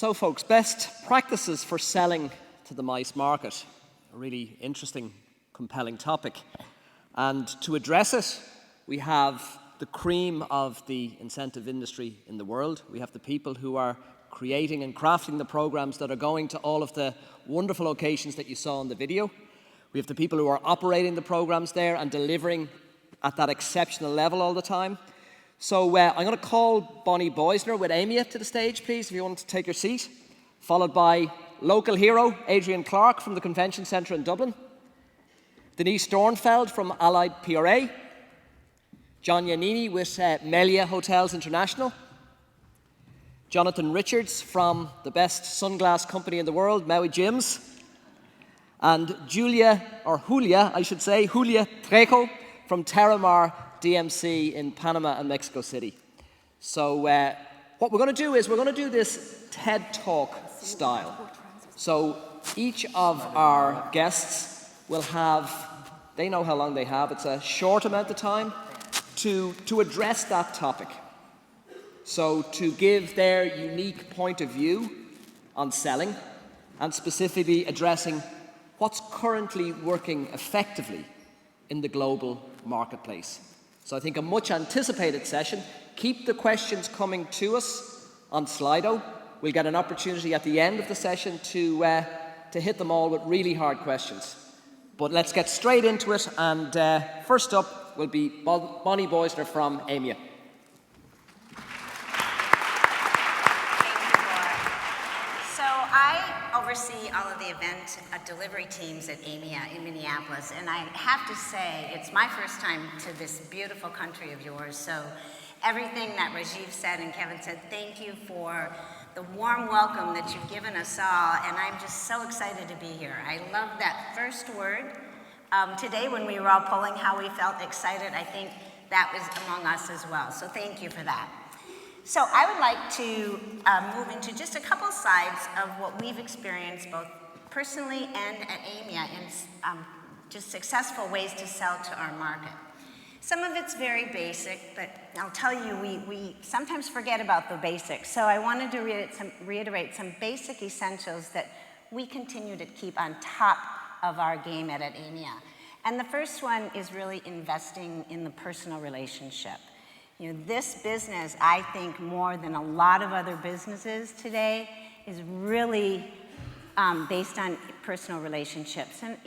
So folks, best practices for selling to the mice market. A really interesting, compelling topic. And to address it, we have the cream of the incentive industry in the world. We have the people who are creating and crafting the programs that are going to all of the wonderful locations that you saw in the video. We have the people who are operating the programs there and delivering at that exceptional level all the time. So I'm going to call Bonnie Boisner with Amia to the stage, please, if you want to take your seat. Followed by local hero, Adrienne Clarke from the Convention Centre in Dublin. Denise Dornfeld from Allied PRA. John Lannini with Melia Hotels International. Jonathan Richards from the best sunglass company in the world, Maui Gyms. And Julia Trejo from Terramar DMC in Panama and Mexico City. So what we're going to do is we're going to do this TED Talk style. So each of our guests will have, they know how long they have, it's a short amount of time to address that topic. So to give their unique point of view on selling and specifically addressing what's currently working effectively in the global marketplace. So I think a much anticipated session. Keep the questions coming to us on Slido. We'll get an opportunity at the end of the session to hit them all with really hard questions. But let's get straight into it, and first up will be Bonnie Boisner from Amia. Oversee all of the event delivery teams at Amia in Minneapolis, and I have to say it's my first time to this beautiful country of yours, so everything that Rajiv said and Kevin said, thank you for the warm welcome that you've given us all, and I'm just so excited to be here. I love that first word. Today when we were all polling how we felt excited, I think that was among us as well, so thank you for that. So I would like to move into just a couple slides of what we've experienced both personally and at Amia in just successful ways to sell to our market. Some of it's very basic, but I'll tell you, we sometimes forget about the basics. So I wanted to reiterate some basic essentials that we continue to keep on top of our game at Amia. And the first one is really investing in the personal relationship. You know, this business, I think, more than a lot of other businesses today, is really based on personal relationships. And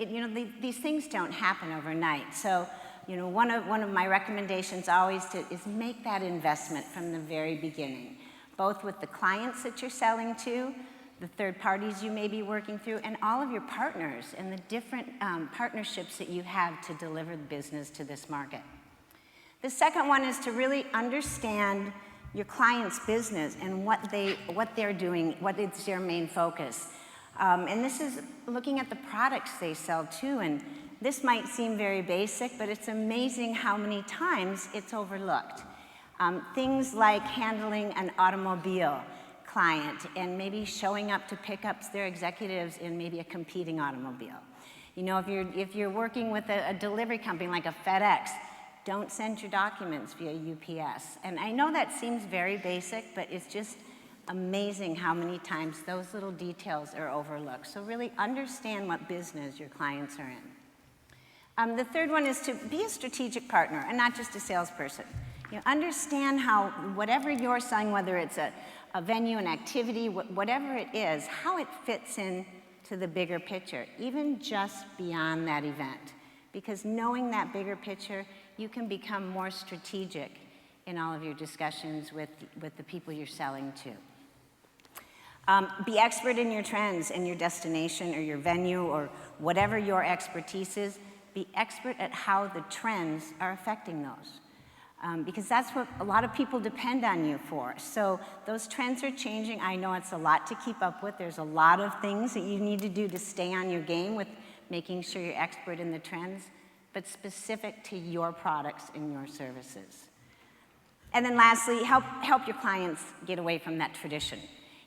these things don't happen overnight. So, you know, one of my recommendations always is make that investment from the very beginning, both with the clients that you're selling to, the third parties you may be working through, and all of your partners and the different partnerships that you have to deliver the business to this market. The second one is to really understand your client's business and what they're doing, what is their main focus. And this is looking at the products they sell too. And this might seem very basic, but it's amazing how many times it's overlooked. Things like handling an automobile client and maybe showing up to pick up their executives in maybe a competing automobile. You know, if you're working with a delivery company like a FedEx, don't send your documents via UPS. And I know that seems very basic, but it's just amazing how many times those little details are overlooked. So really understand what business your clients are in. The third one is to be a strategic partner and not just a salesperson. You know, understand how whatever you're selling, whether it's a venue, an activity, whatever it is, how it fits in to the bigger picture, even just beyond that event. Because knowing that bigger picture, you can become more strategic in all of your discussions with the people you're selling to. Be expert in your trends and your destination or your venue or whatever your expertise is. Be expert at how the trends are affecting those. Because that's what a lot of people depend on you for. So those trends are changing. I know it's a lot to keep up with. There's a lot of things that you need to do to stay on your game with making sure you're expert in the trends, but specific to your products and your services. And then lastly, help your clients get away from that tradition.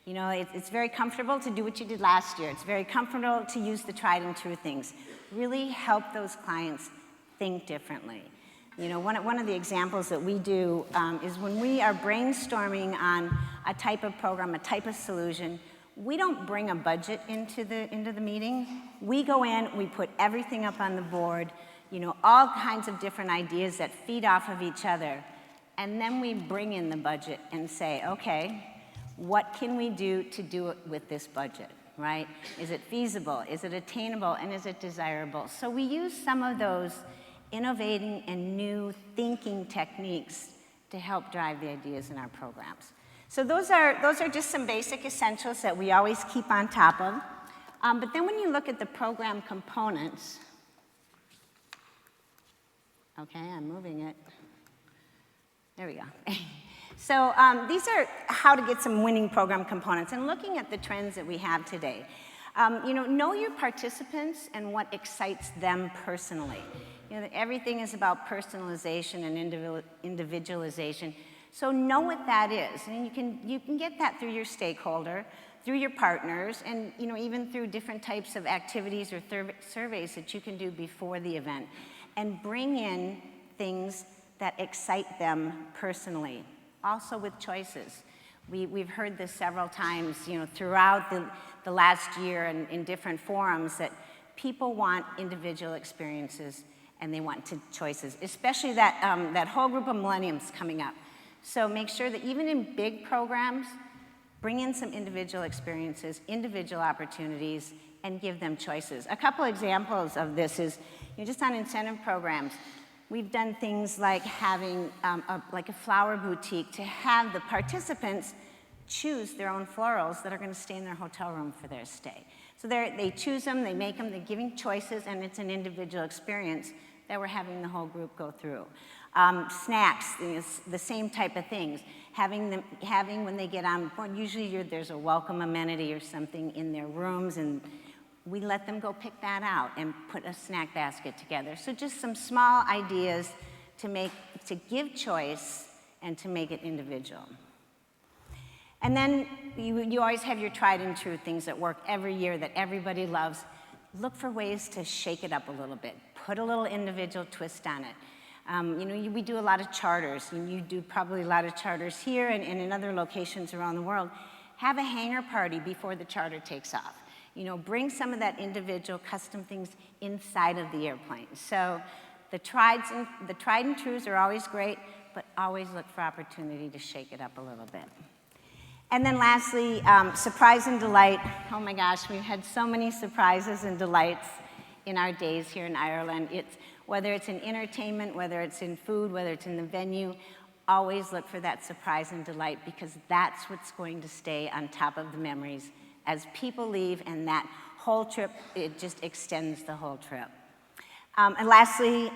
You know, it's very comfortable to do what you did last year. It's very comfortable to use the tried and true things. Really help those clients think differently. You know, one of the examples that we do is when we are brainstorming on a type of program, a type of solution, we don't bring a budget into the meeting. We go in, we put everything up on the board, you know, all kinds of different ideas that feed off of each other. And then we bring in the budget and say, okay, what can we do to do it with this budget, right? Is it feasible? Is it attainable? And is it desirable? So we use some of those innovating and new thinking techniques to help drive the ideas in our programs. So those are just some basic essentials that we always keep on top of. But then when you look at the program components, okay, I'm moving it. There we go. So these are how to get some winning program components and looking at the trends that we have today. You know your participants and what excites them personally. You know, everything is about personalization and individualization. So know what that is, and you can get that through your stakeholder, through your partners, and you know, even through different types of activities or surveys that you can do before the event, and bring in things that excite them personally. Also with choices. We've heard this several times, you know, throughout the last year and in different forums that people want individual experiences and they want choices, especially that whole group of millennials coming up. So make sure that even in big programs, bring in some individual experiences, individual opportunities, and give them choices. A couple examples of this is, you know, just on incentive programs, we've done things like having like a flower boutique to have the participants choose their own florals that are going to stay in their hotel room for their stay. So they choose them, they make them, they're giving choices, and it's an individual experience that we're having the whole group go through. Snacks, the same type of things. Having when they get on board, usually there's a welcome amenity or something in their rooms, and we let them go pick that out and put a snack basket together. So just some small ideas to give choice and to make it individual. And then you always have your tried and true things that work every year that everybody loves. Look for ways to shake it up a little bit. Put a little individual twist on it. You know, we do a lot of charters, and you do probably a lot of charters here and in other locations around the world. Have a hangar party before the charter takes off. You know, bring some of that individual custom things inside of the airplane. So the tried and trues are always great, but always look for opportunity to shake it up a little bit. And then lastly, surprise and delight. Oh my gosh, we've had so many surprises and delights in our days here in Ireland. Whether it's in entertainment, whether it's in food, whether it's in the venue, always look for that surprise and delight, because that's what's going to stay on top of the memories as people leave, and that whole trip, it just extends the whole trip. And lastly,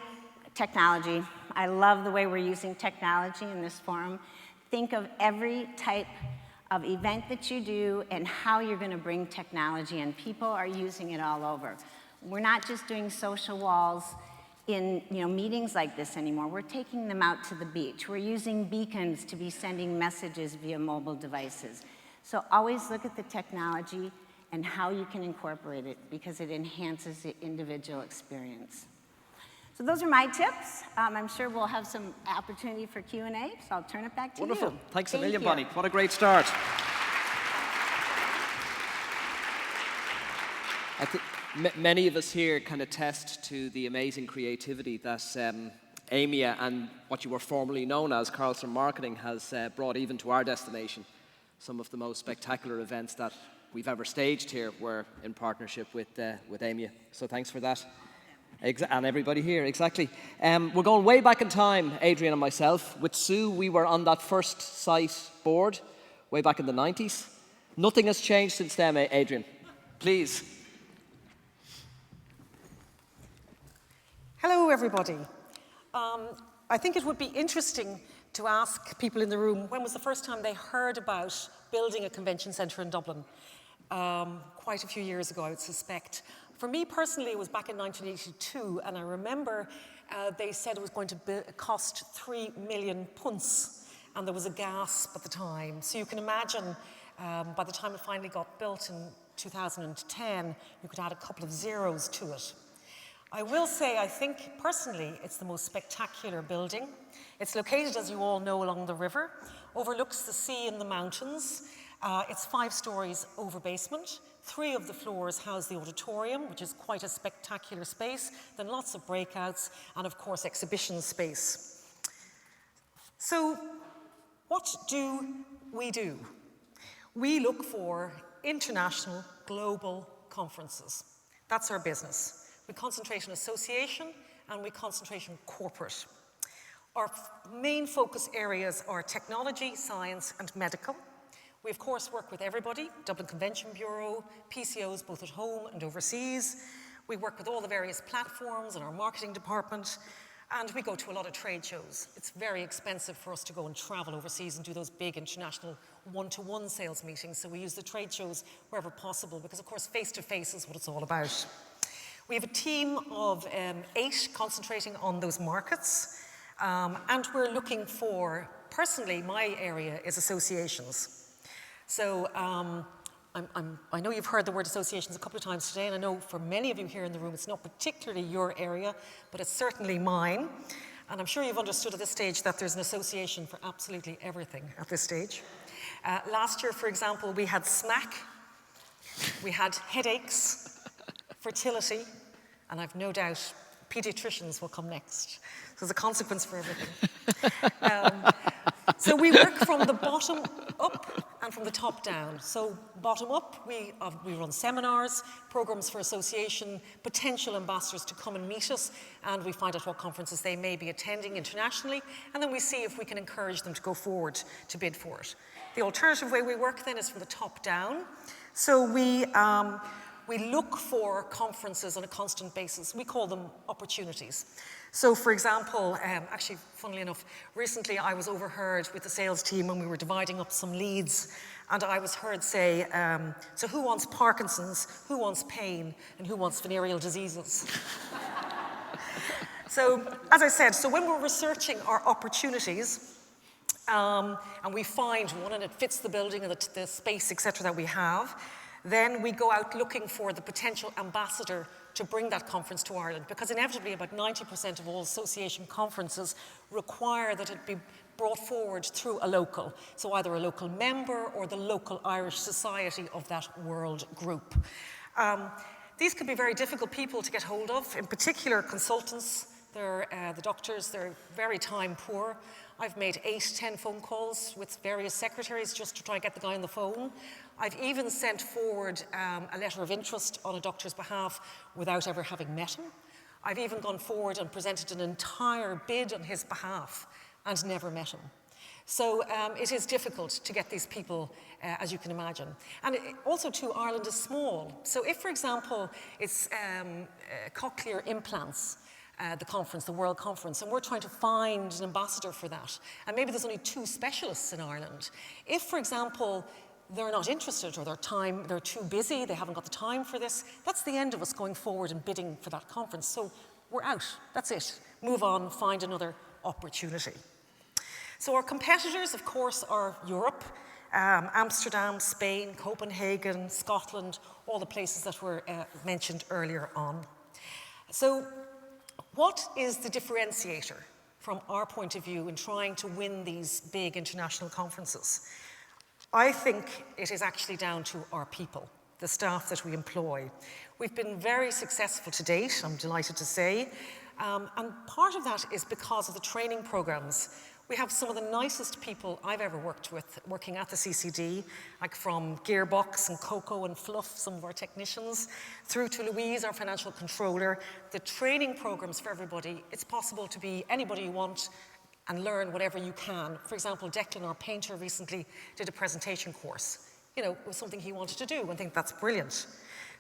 technology. I love the way we're using technology in this forum. Think of every type of event that you do and how you're going to bring technology, and people are using it all over. We're not just doing social walls in meetings like this anymore. We're taking them out to the beach. We're using beacons to be sending messages via mobile devices. So always look at the technology and how you can incorporate it, because it enhances the individual experience. So those are my tips. I'm sure we'll have some opportunity for Q&A, so I'll turn it back to you. Wonderful. Thanks a million, Bonnie. What a great start. I think many of us here can attest to the amazing creativity that AMIA and what you were formerly known as Carlson Marketing has brought even to our destination. Some of the most spectacular events that we've ever staged here were in partnership with AMIA. So thanks for that. And everybody here, exactly. We're going way back in time, Adrienne and myself. With Sue, we were on that first site board way back in the 90s. Nothing has changed since then, Adrienne. Please. Hello, everybody. I think it would be interesting to ask people in the room, when was the first time they heard about building a convention centre in Dublin? Quite a few years ago, I would suspect. For me personally, it was back in 1982, and I remember they said it was going to cost 3 million punts, and there was a gasp at the time. So you can imagine, by the time it finally got built in 2010, you could add a couple of zeros to it. I will say, I think, personally, it's the most spectacular building. It's located, as you all know, along the river, overlooks the sea and the mountains. It's 5 stories over basement. 3 of the floors house the auditorium, which is quite a spectacular space, then lots of breakouts, and of course exhibition space. So what do? We look for international, global conferences. That's our business. We concentrate on association and we concentrate on corporate. Our main focus areas are technology, science, and medical. We, of course, work with everybody, Dublin Convention Bureau, PCOs both at home and overseas. We work with all the various platforms in our marketing department, and we go to a lot of trade shows. It's very expensive for us to go and travel overseas and do those big international one-to-one sales meetings, so we use the trade shows wherever possible, because, of course, face-to-face is what it's all about. We have a team of 8 concentrating on those markets, and we're looking for, personally, my area is associations. So I know you've heard the word associations a couple of times today, and I know for many of you here in the room it's not particularly your area, but it's certainly mine. And I'm sure you've understood at this stage that there's an association for absolutely everything at this stage. Last year, for example, we had SMAC, we had headaches, fertility, and I've no doubt pediatricians will come next. So there's a consequence for everything. So we work from the bottom up and from the top down. So bottom up, we run seminars, programs for association, potential ambassadors to come and meet us, and we find out what conferences they may be attending internationally, and then we see if we can encourage them to go forward to bid for it. The alternative way we work then is from the top down. So we look for conferences on a constant basis. We call them opportunities. So, for example, actually, funnily enough, recently I was overheard with the sales team when we were dividing up some leads, and I was heard say, so who wants Parkinson's, who wants pain, and who wants venereal diseases? So, as I said, so when we're researching our opportunities, and we find one and it fits the building and the space, etc., that we have, then we go out looking for the potential ambassador to bring that conference to Ireland, because inevitably about 90% of all association conferences require that it be brought forward through a local, so either a local member or the local Irish society of that world group. These can be very difficult people to get hold of, in particular consultants. They're the doctors, they're very time poor. I've made 8-10 phone calls with various secretaries just to try and get the guy on the phone. I've even sent forward a letter of interest on a doctor's behalf without ever having met him. I've even gone forward and presented an entire bid on his behalf and never met him. So it is difficult to get these people, as you can imagine. And also, too, Ireland is small. So if, for example, it's cochlear implants, the conference, the World Conference, and we're trying to find an ambassador for that, and maybe there's only 2 specialists in Ireland. If, for example, they're not interested or they're too busy, they haven't got the time for this, that's the end of us going forward and bidding for that conference. So we're out, that's it. Move on, find another opportunity. So our competitors, of course, are Europe, Amsterdam, Spain, Copenhagen, Scotland, all the places that were mentioned earlier on. So what is the differentiator from our point of view in trying to win these big international conferences? I think it is actually down to our people, the staff that we employ. We've been very successful to date, I'm delighted to say, and part of that is because of the training programs. We have some of the nicest people I've ever worked with working at the CCD, like from Gearbox and Coco and Fluff, some of our technicians, through to Louise, our financial controller. The training programs for everybody, it's possible to be anybody you want and learn whatever you can. For example, Declan, our painter, recently did a presentation course. You know, it was something he wanted to do, and I think that's brilliant.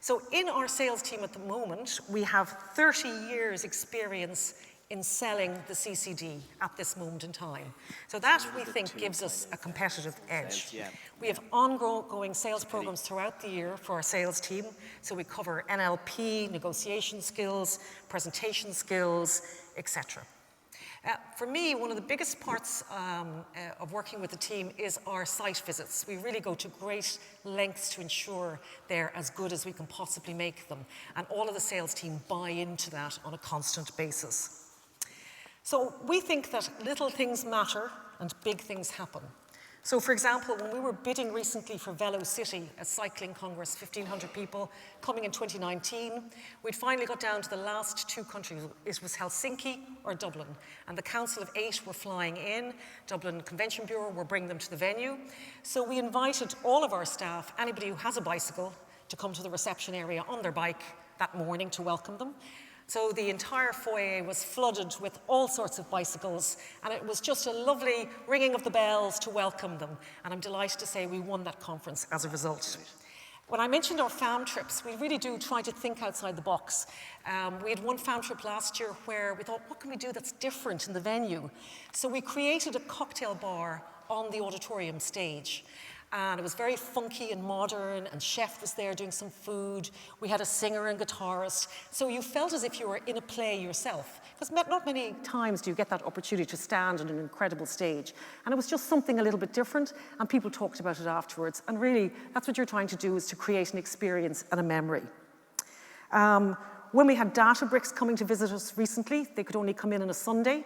So in our sales team at the moment, we have 30 years experience in selling the CCD at this moment in time. So that, we think, gives us a competitive edge. We have ongoing sales programs throughout the year for our sales team. So we cover NLP, negotiation skills, presentation skills, etc. For me, one of the biggest parts of working with the team is our site visits. We really go to great lengths to ensure they're as good as we can possibly make them. And all of the sales team buy into that on a constant basis. So we think that little things matter and big things happen. So for example, when we were bidding recently for Velo City, a cycling congress, 1,500 people, coming in 2019, we'd finally got down to the last two countries. It was Helsinki or Dublin. And the Council of 8 were flying in. Dublin Convention Bureau were bringing them to the venue. So we invited all of our staff, anybody who has a bicycle, to come to the reception area on their bike that morning to welcome them. So the entire foyer was flooded with all sorts of bicycles, and it was just a lovely ringing of the bells to welcome them. And I'm delighted to say we won that conference as a result. When I mentioned our fam trips, we really do try to think outside the box. We had one fam trip last year where we thought, what can we do that's different in the venue? So we created a cocktail bar on the auditorium stage. And it was very funky and modern, and chef was there doing some food. We had a singer and guitarist. So you felt as if you were in a play yourself. Because not many times do you get that opportunity to stand on an incredible stage. And it was just something a little bit different, and people talked about it afterwards. And really, that's what you're trying to do, is to create an experience and a memory. When we had Databricks coming to visit us recently, they could only come in on a Sunday.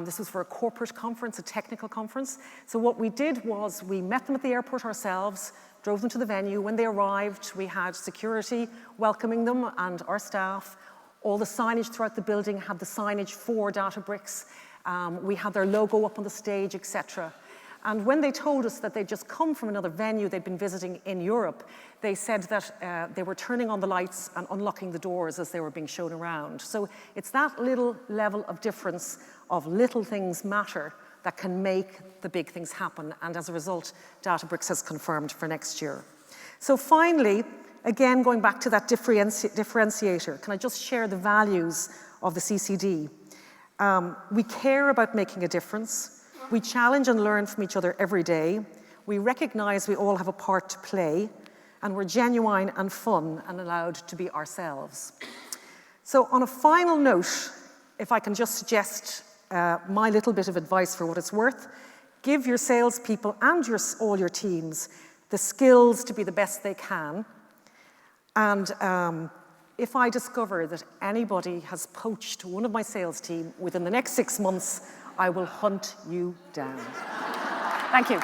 This was for a corporate conference, a technical conference. So what we did was we met them at the airport ourselves, drove them to the venue. When they arrived, we had security welcoming them and our staff. All the signage throughout the building had the signage for Databricks. We had their logo up on the stage, etc. And when they told us that they'd just come from another venue they'd been visiting in Europe, they said that they were turning on the lights and unlocking the doors as they were being shown around. So it's that little level of difference of little things matter that can make the big things happen. And as a result, Databricks has confirmed for next year. So finally, again, going back to that differentiator, can I just share the values of the CCD? We care about making a difference. We challenge and learn from each other every day. We recognize we all have a part to play, and we're genuine and fun and allowed to be ourselves. So on a final note, if I can just suggest my little bit of advice for what it's worth, give your salespeople and all your teams the skills to be the best they can. And if I discover that anybody has poached one of my sales team within the next 6 months, I will hunt you down. Thank you.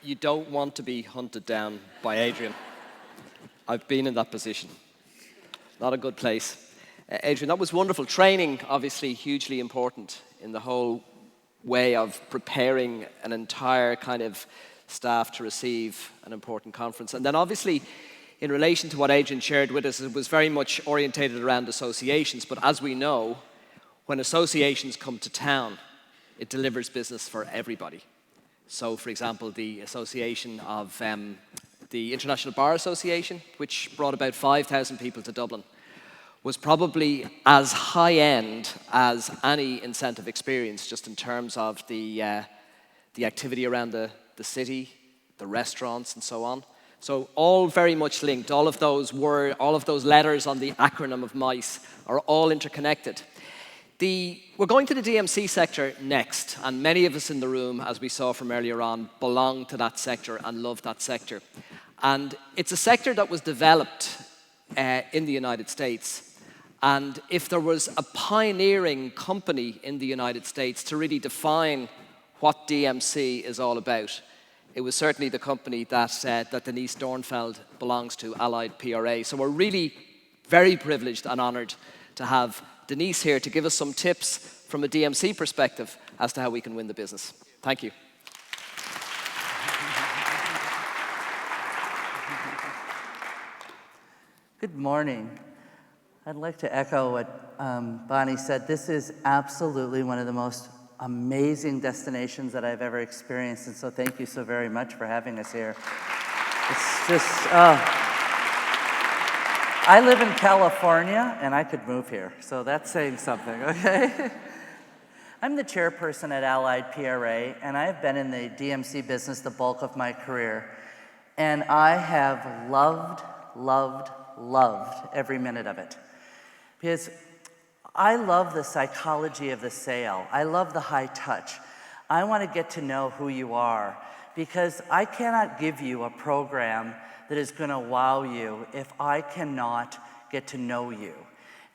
You don't want to be hunted down by Adrienne. I've been in that position. Not a good place. Adrienne, that was wonderful. Training, obviously, hugely important in the whole way of preparing an entire kind of staff to receive an important conference. And then obviously, in relation to what Adrienne shared with us, it was very much orientated around associations. But as we know, when associations come to town, it delivers business for everybody. So, for example, the association of the International Bar Association, which brought about 5,000 people to Dublin, was probably as high-end as any incentive experience, just in terms of the activity around the city, the restaurants, and so on. So all very much linked. All of those letters on the acronym of MICE are all interconnected. We're going to the DMC sector next, and many of us in the room, as we saw from earlier on, belong to that sector and love that sector. And it's a sector that was developed in the United States. And if there was a pioneering company in the United States to really define what DMC is all about, it was certainly the company that Denise Dornfeld belongs to, Allied PRA. So we're really very privileged and honoured to have Denise here to give us some tips from a DMC perspective as to how we can win the business. Thank you. Good morning. I'd like to echo what Bonnie said. This is absolutely one of the most amazing destinations that I've ever experienced, and so thank you so very much for having us here. It's just, I live in California, and I could move here, so that's saying something, okay? I'm the chairperson at Allied PRA, and I've been in the DMC business the bulk of my career, and I have loved every minute of it. Because I love the psychology of the sale. I love the high touch. I want to get to know who you are, because I cannot give you a program that is going to wow you if I cannot get to know you.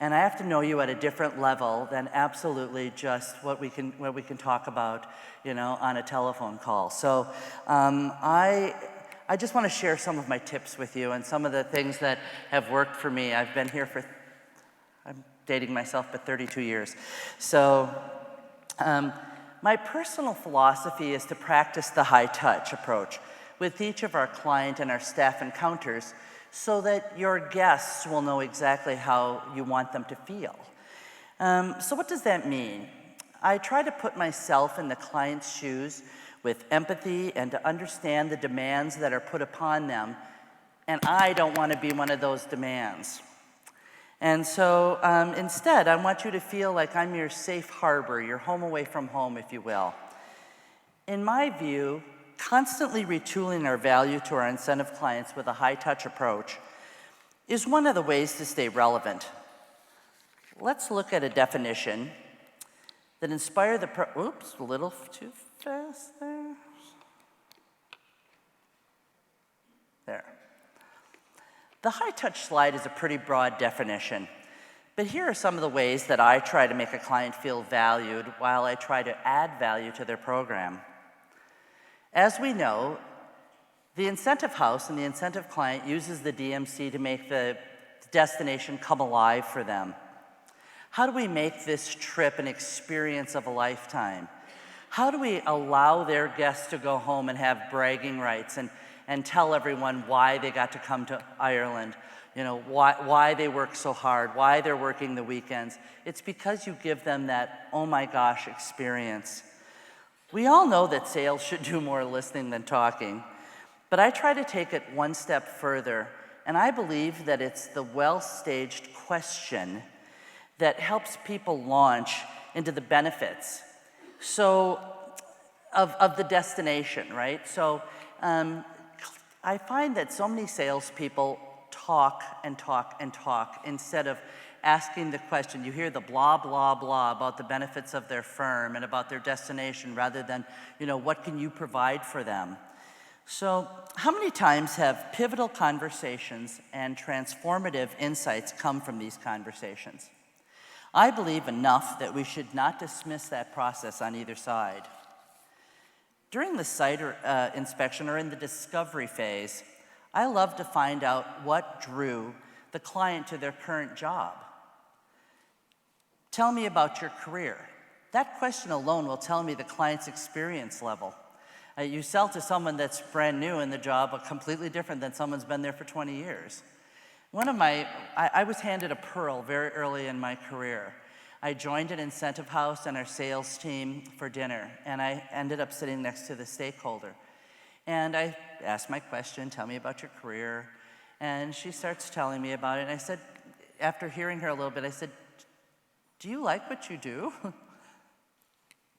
And I have to know you at a different level than absolutely just what we can talk about, on a telephone call. So I just want to share some of my tips with you and some of the things that have worked for me. I've been here I'm dating myself, but 32 years. So my personal philosophy is to practice the high touch approach with each of our client and our staff encounters, so that your guests will know exactly how you want them to feel. So what does that mean? I try to put myself in the client's shoes with empathy and to understand the demands that are put upon them, and I don't want to be one of those demands. And so instead, I want you to feel like I'm your safe harbor, your home away from home, if you will. In my view, constantly retooling our value to our incentive clients with a high-touch approach is one of the ways to stay relevant. Let's look at a definition that inspires oops, a little too fast there. There. The high-touch slide is a pretty broad definition, but here are some of the ways that I try to make a client feel valued while I try to add value to their program. As we know, the incentive house and the incentive client uses the DMC to make the destination come alive for them. How do we make this trip an experience of a lifetime? How do we allow their guests to go home and have bragging rights and tell everyone why they got to come to Ireland, why they work so hard, why they're working the weekends? It's because you give them that, oh my gosh, experience. We all know that sales should do more listening than talking, but I try to take it one step further, and I believe that it's the well-staged question that helps people launch into the benefits of the destination, right? So I find that so many salespeople talk and talk and talk instead of asking the question. You hear the blah, blah, blah about the benefits of their firm and about their destination rather than, what can you provide for them? So how many times have pivotal conversations and transformative insights come from these conversations? I believe enough that we should not dismiss that process on either side. During the site inspection or in the discovery phase, I love to find out what drew the client to their current job. Tell me about your career. That question alone will tell me the client's experience level. You sell to someone that's brand new in the job, but completely different than someone's been there for 20 years. I was handed a pearl very early in my career. I joined an incentive house and our sales team for dinner, and I ended up sitting next to the stakeholder. And I asked my question, tell me about your career, and she starts telling me about it, and I said, after hearing her a little bit, I said, do you like what you do?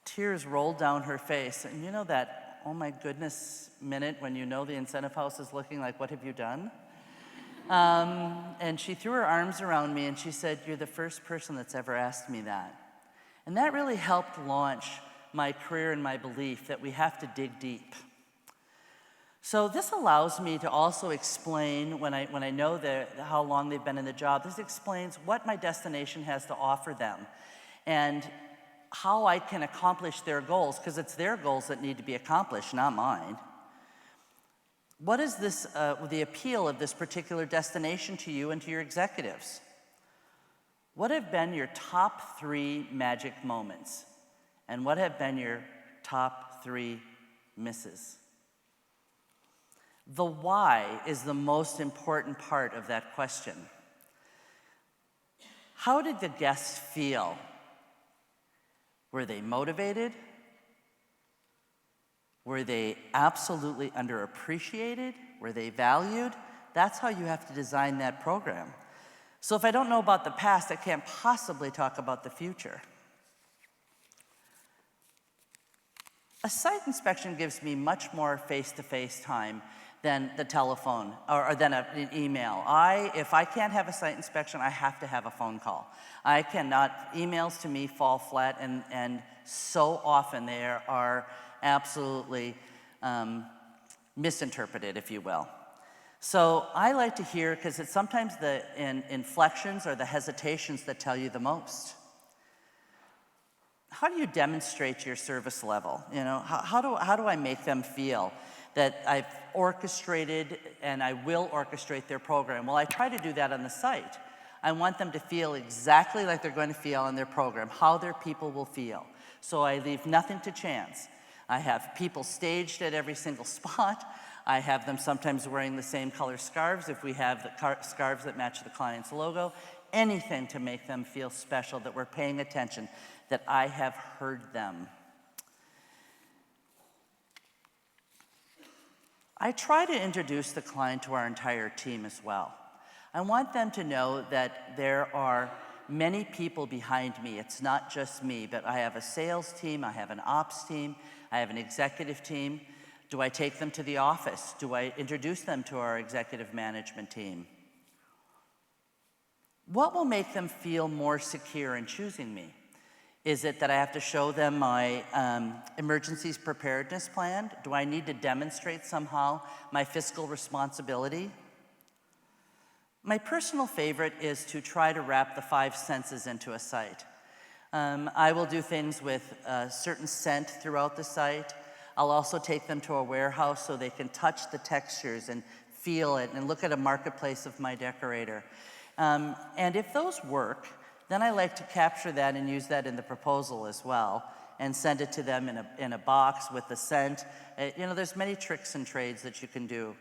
Tears rolled down her face, and you know that, oh my goodness minute when you know the incentive house is looking like, what have you done? And she threw her arms around me and she said, you're the first person that's ever asked me that. And that really helped launch my career and my belief that we have to dig deep. So this allows me to also explain, when I know how long they've been in the job, this explains what my destination has to offer them and how I can accomplish their goals, because it's their goals that need to be accomplished, not mine. What is the appeal of this particular destination to you and to your executives? What have been your top 3 magic moments? And what have been your top 3 misses? The why is the most important part of that question. How did the guests feel? Were they motivated? Were they absolutely underappreciated? Were they valued? That's how you have to design that program. So if I don't know about the past, I can't possibly talk about the future. A site inspection gives me much more face-to-face time than the telephone or than an email. If I can't have a site inspection, I have to have a phone call. I cannot, emails to me fall flat, and so often they are absolutely misinterpreted, if you will. So I like to hear, because it's sometimes the inflections or the hesitations that tell you the most. How do you demonstrate your service level? You know, how do I make them feel that I've orchestrated and I will orchestrate their program? Well, I try to do that on the site. I want them to feel exactly like they're going to feel on their program, how their people will feel. So I leave nothing to chance. I have people staged at every single spot. I have them sometimes wearing the same color scarves if we have the scarves that match the client's logo. Anything to make them feel special, that we're paying attention, that I have heard them. I try to introduce the client to our entire team as well. I want them to know that there are many people behind me. It's not just me, but I have a sales team, I have an ops team, I have an executive team. Do I take them to the office? Do I introduce them to our executive management team? What will make them feel more secure in choosing me? Is it that I have to show them my emergencies preparedness plan? Do I need to demonstrate somehow my fiscal responsibility? My personal favorite is to try to wrap the 5 senses into a site. I will do things with a certain scent throughout the site. I'll also take them to a warehouse so they can touch the textures and feel it and look at a marketplace of my decorator. And if those work, then I like to capture that and use that in the proposal as well and send it to them in a box with the scent. You know, there's many tricks and trades that you can do.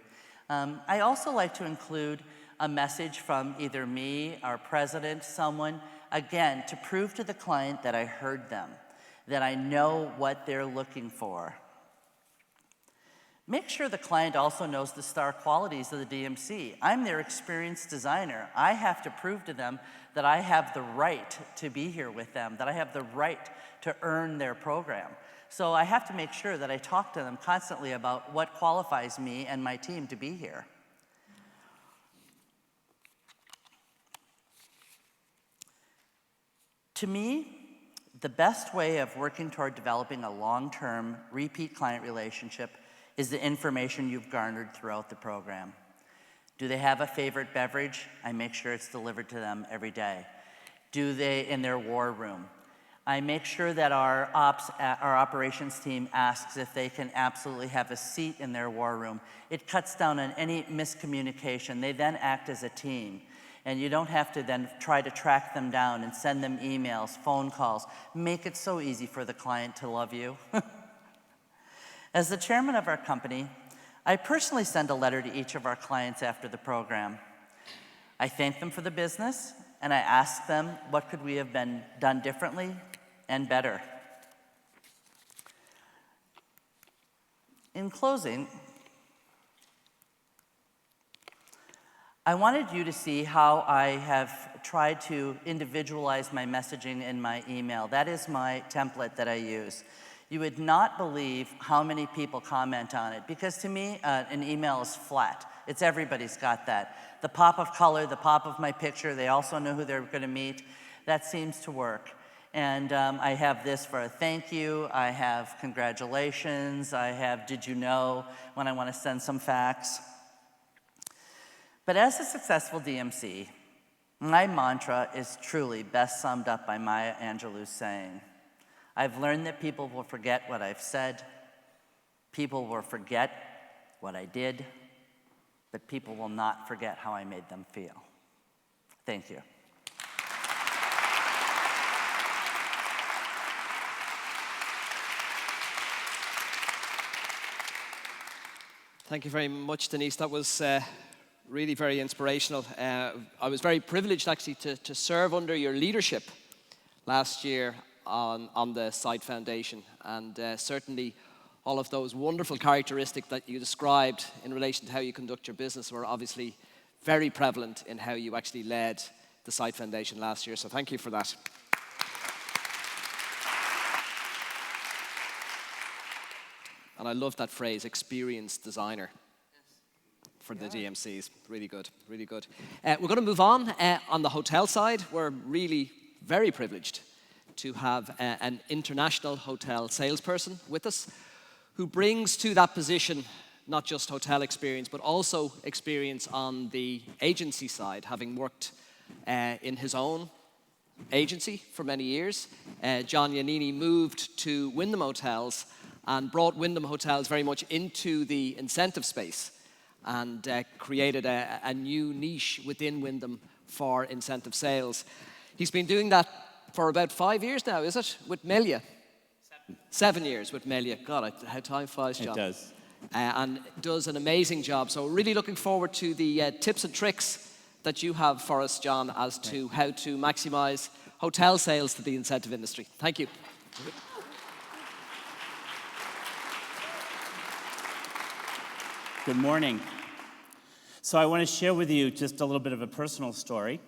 I also like to include a message from either me, our president, someone, again, to prove to the client that I heard them, that I know what they're looking for. Make sure the client also knows the star qualities of the DMC. I'm their experienced designer. I have to prove to them that I have the right to be here with them, that I have the right to earn their program. So I have to make sure that I talk to them constantly about what qualifies me and my team to be here. To me, the best way of working toward developing a long-term repeat client relationship is the information you've garnered throughout the program. Do they have a favorite beverage? I make sure it's delivered to them every day. Do they in their war room? I make sure that our operations team asks if they can absolutely have a seat in their war room. It cuts down on any miscommunication. They then act as a team. And you don't have to then try to track them down and send them emails, phone calls. Make it so easy for the client to love you. As the chairman of our company, I personally send a letter to each of our clients after the program. I thank them for the business, and I ask them what could we have been done differently and better. In closing, I wanted you to see how I have tried to individualize my messaging in my email. That is my template that I use. You would not believe how many people comment on it, because to me, an email is flat. It's everybody's got that. The pop of color, the pop of my picture, they also know who they're going to meet. That seems to work. And I have this for a thank you, I have congratulations, I have did you know when I want to send some facts. But as a successful DMC, my mantra is truly best summed up by Maya Angelou's saying, I've learned that people will forget what I've said, people will forget what I did, but people will not forget how I made them feel. Thank you. Thank you very much, Denise. That was really very inspirational. I was very privileged actually to serve under your leadership last year on the Site Foundation, and certainly all of those wonderful characteristics that you described in relation to how you conduct your business were obviously very prevalent in how you actually led the Site Foundation last year, so thank you for that. And I love that phrase, experienced designer, for the DMCs. Really good, really good. We're going to move on the hotel side. We're really very privileged to have an international hotel salesperson with us who brings to that position not just hotel experience, but also experience on the agency side, having worked in his own agency for many years. John Lannini moved to Wyndham Hotels and brought Wyndham Hotels very much into the incentive space and created a new niche within Wyndham for incentive sales. He's been doing that for about 5 years now, is it, with Melia? 7 years with Melia. God, how time flies, John. It does. And does an amazing job. So really looking forward to the tips and tricks that you have for us, John, as to how to maximize hotel sales to the incentive industry. Thank you. Good morning. So I want to share with you just a little bit of a personal story.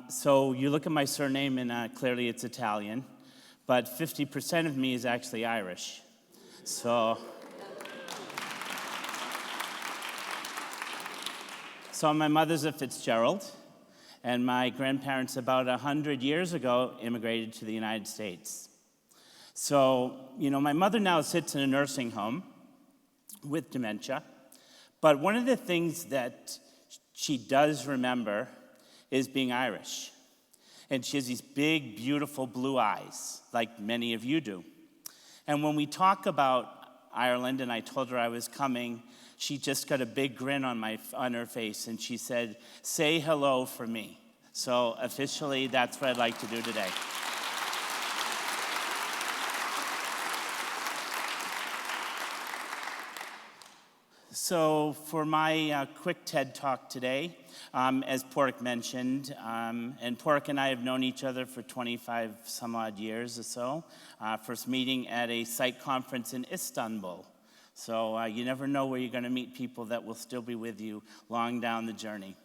So you look at my surname and clearly it's Italian, but 50% of me is actually Irish. So my mother's a Fitzgerald, and my grandparents about 100 years ago immigrated to the United States. So, my mother now sits in a nursing home with dementia, but one of the things that she does remember is being Irish. And she has these big, beautiful blue eyes, like many of you do. And when we talk about Ireland, and I told her I was coming, she just got a big grin on her face, and she said, "Say hello for me." So officially, that's what I'd like to do today. So for my quick TED Talk today, as Pork mentioned, and Pork and I have known each other for 25 some odd years or so, first meeting at a site conference in Istanbul. So you never know where you're going to meet people that will still be with you long down the journey.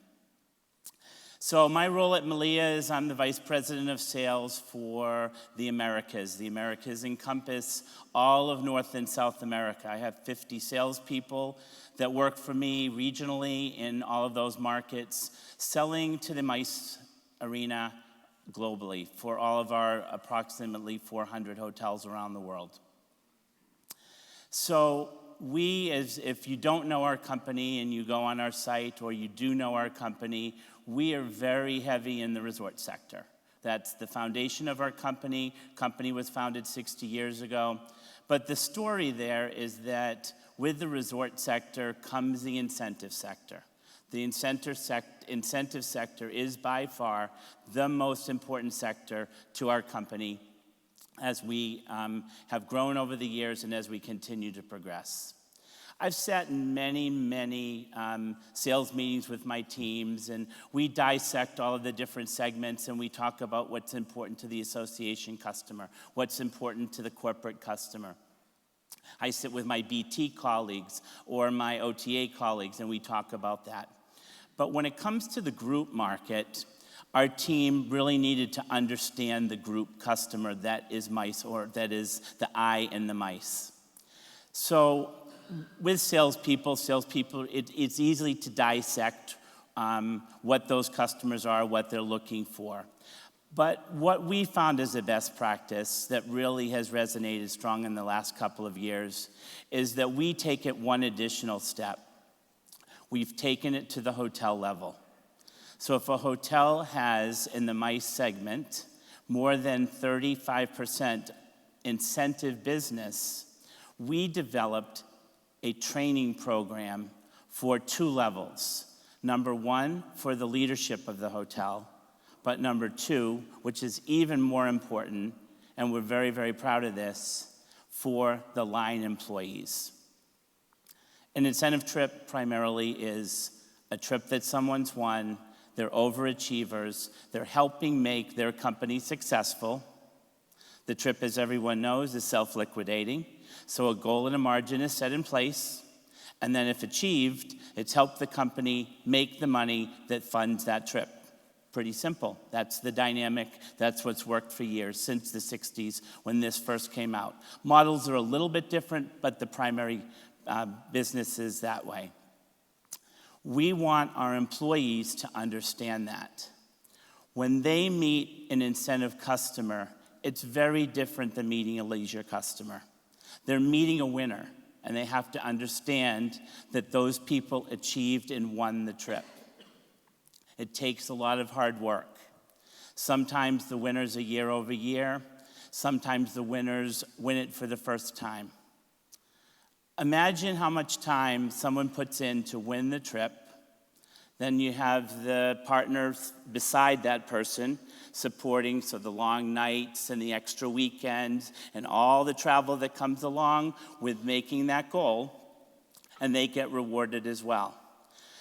So my role at Melia is I'm the Vice President of Sales for the Americas. The Americas encompass all of North and South America. I have 50 salespeople that work for me regionally in all of those markets, selling to the MICE arena globally for all of our approximately 400 hotels around the world. So if you don't know our company and you go on our site, or you do know our company, we are very heavy in the resort sector. That's the foundation of our company. Company was founded 60 years ago. But the story there is that with the resort sector comes the incentive sector. The incentive sector is by far the most important sector to our company as we have grown over the years and as we continue to progress. I've sat in many sales meetings with my teams, and we dissect all of the different segments, and we talk about what's important to the association customer, what's important to the corporate customer. I sit with my BT colleagues or my OTA colleagues, and we talk about that. But when it comes to the group market, our team really needed to understand the group customer that is MICE, or that is the I in the MICE. So with salespeople, it's easy to dissect what those customers are, what they're looking for. But what we found as a best practice that really has resonated strong in the last couple of years is that we take it one additional step. We've taken it to the hotel level. So if a hotel has, in the MICE segment, more than 35% incentive business, we developed a training program for 2 levels. Number 1, for the leadership of the hotel, but number 2, which is even more important, and we're very, very proud of this, for the line employees. An incentive trip primarily is a trip that someone's won. They're overachievers. They're helping make their company successful. The trip, as everyone knows, is self-liquidating. So a goal and a margin is set in place. And then if achieved, it's helped the company make the money that funds that trip. Pretty simple. That's the dynamic. That's what's worked for years, since the 60s when this first came out. Models are a little bit different, but the primary business is that way. We want our employees to understand that. When they meet an incentive customer, it's very different than meeting a leisure customer. They're meeting a winner. and they have to understand that those people achieved and won the trip. It takes a lot of hard work. Sometimes the winners are year over year. Sometimes the winners win it for the first time. Imagine how much time someone puts in to win the trip. Then you have the partners beside that person supporting, so the long nights and the extra weekends and all the travel that comes along with making that goal, and they get rewarded as well.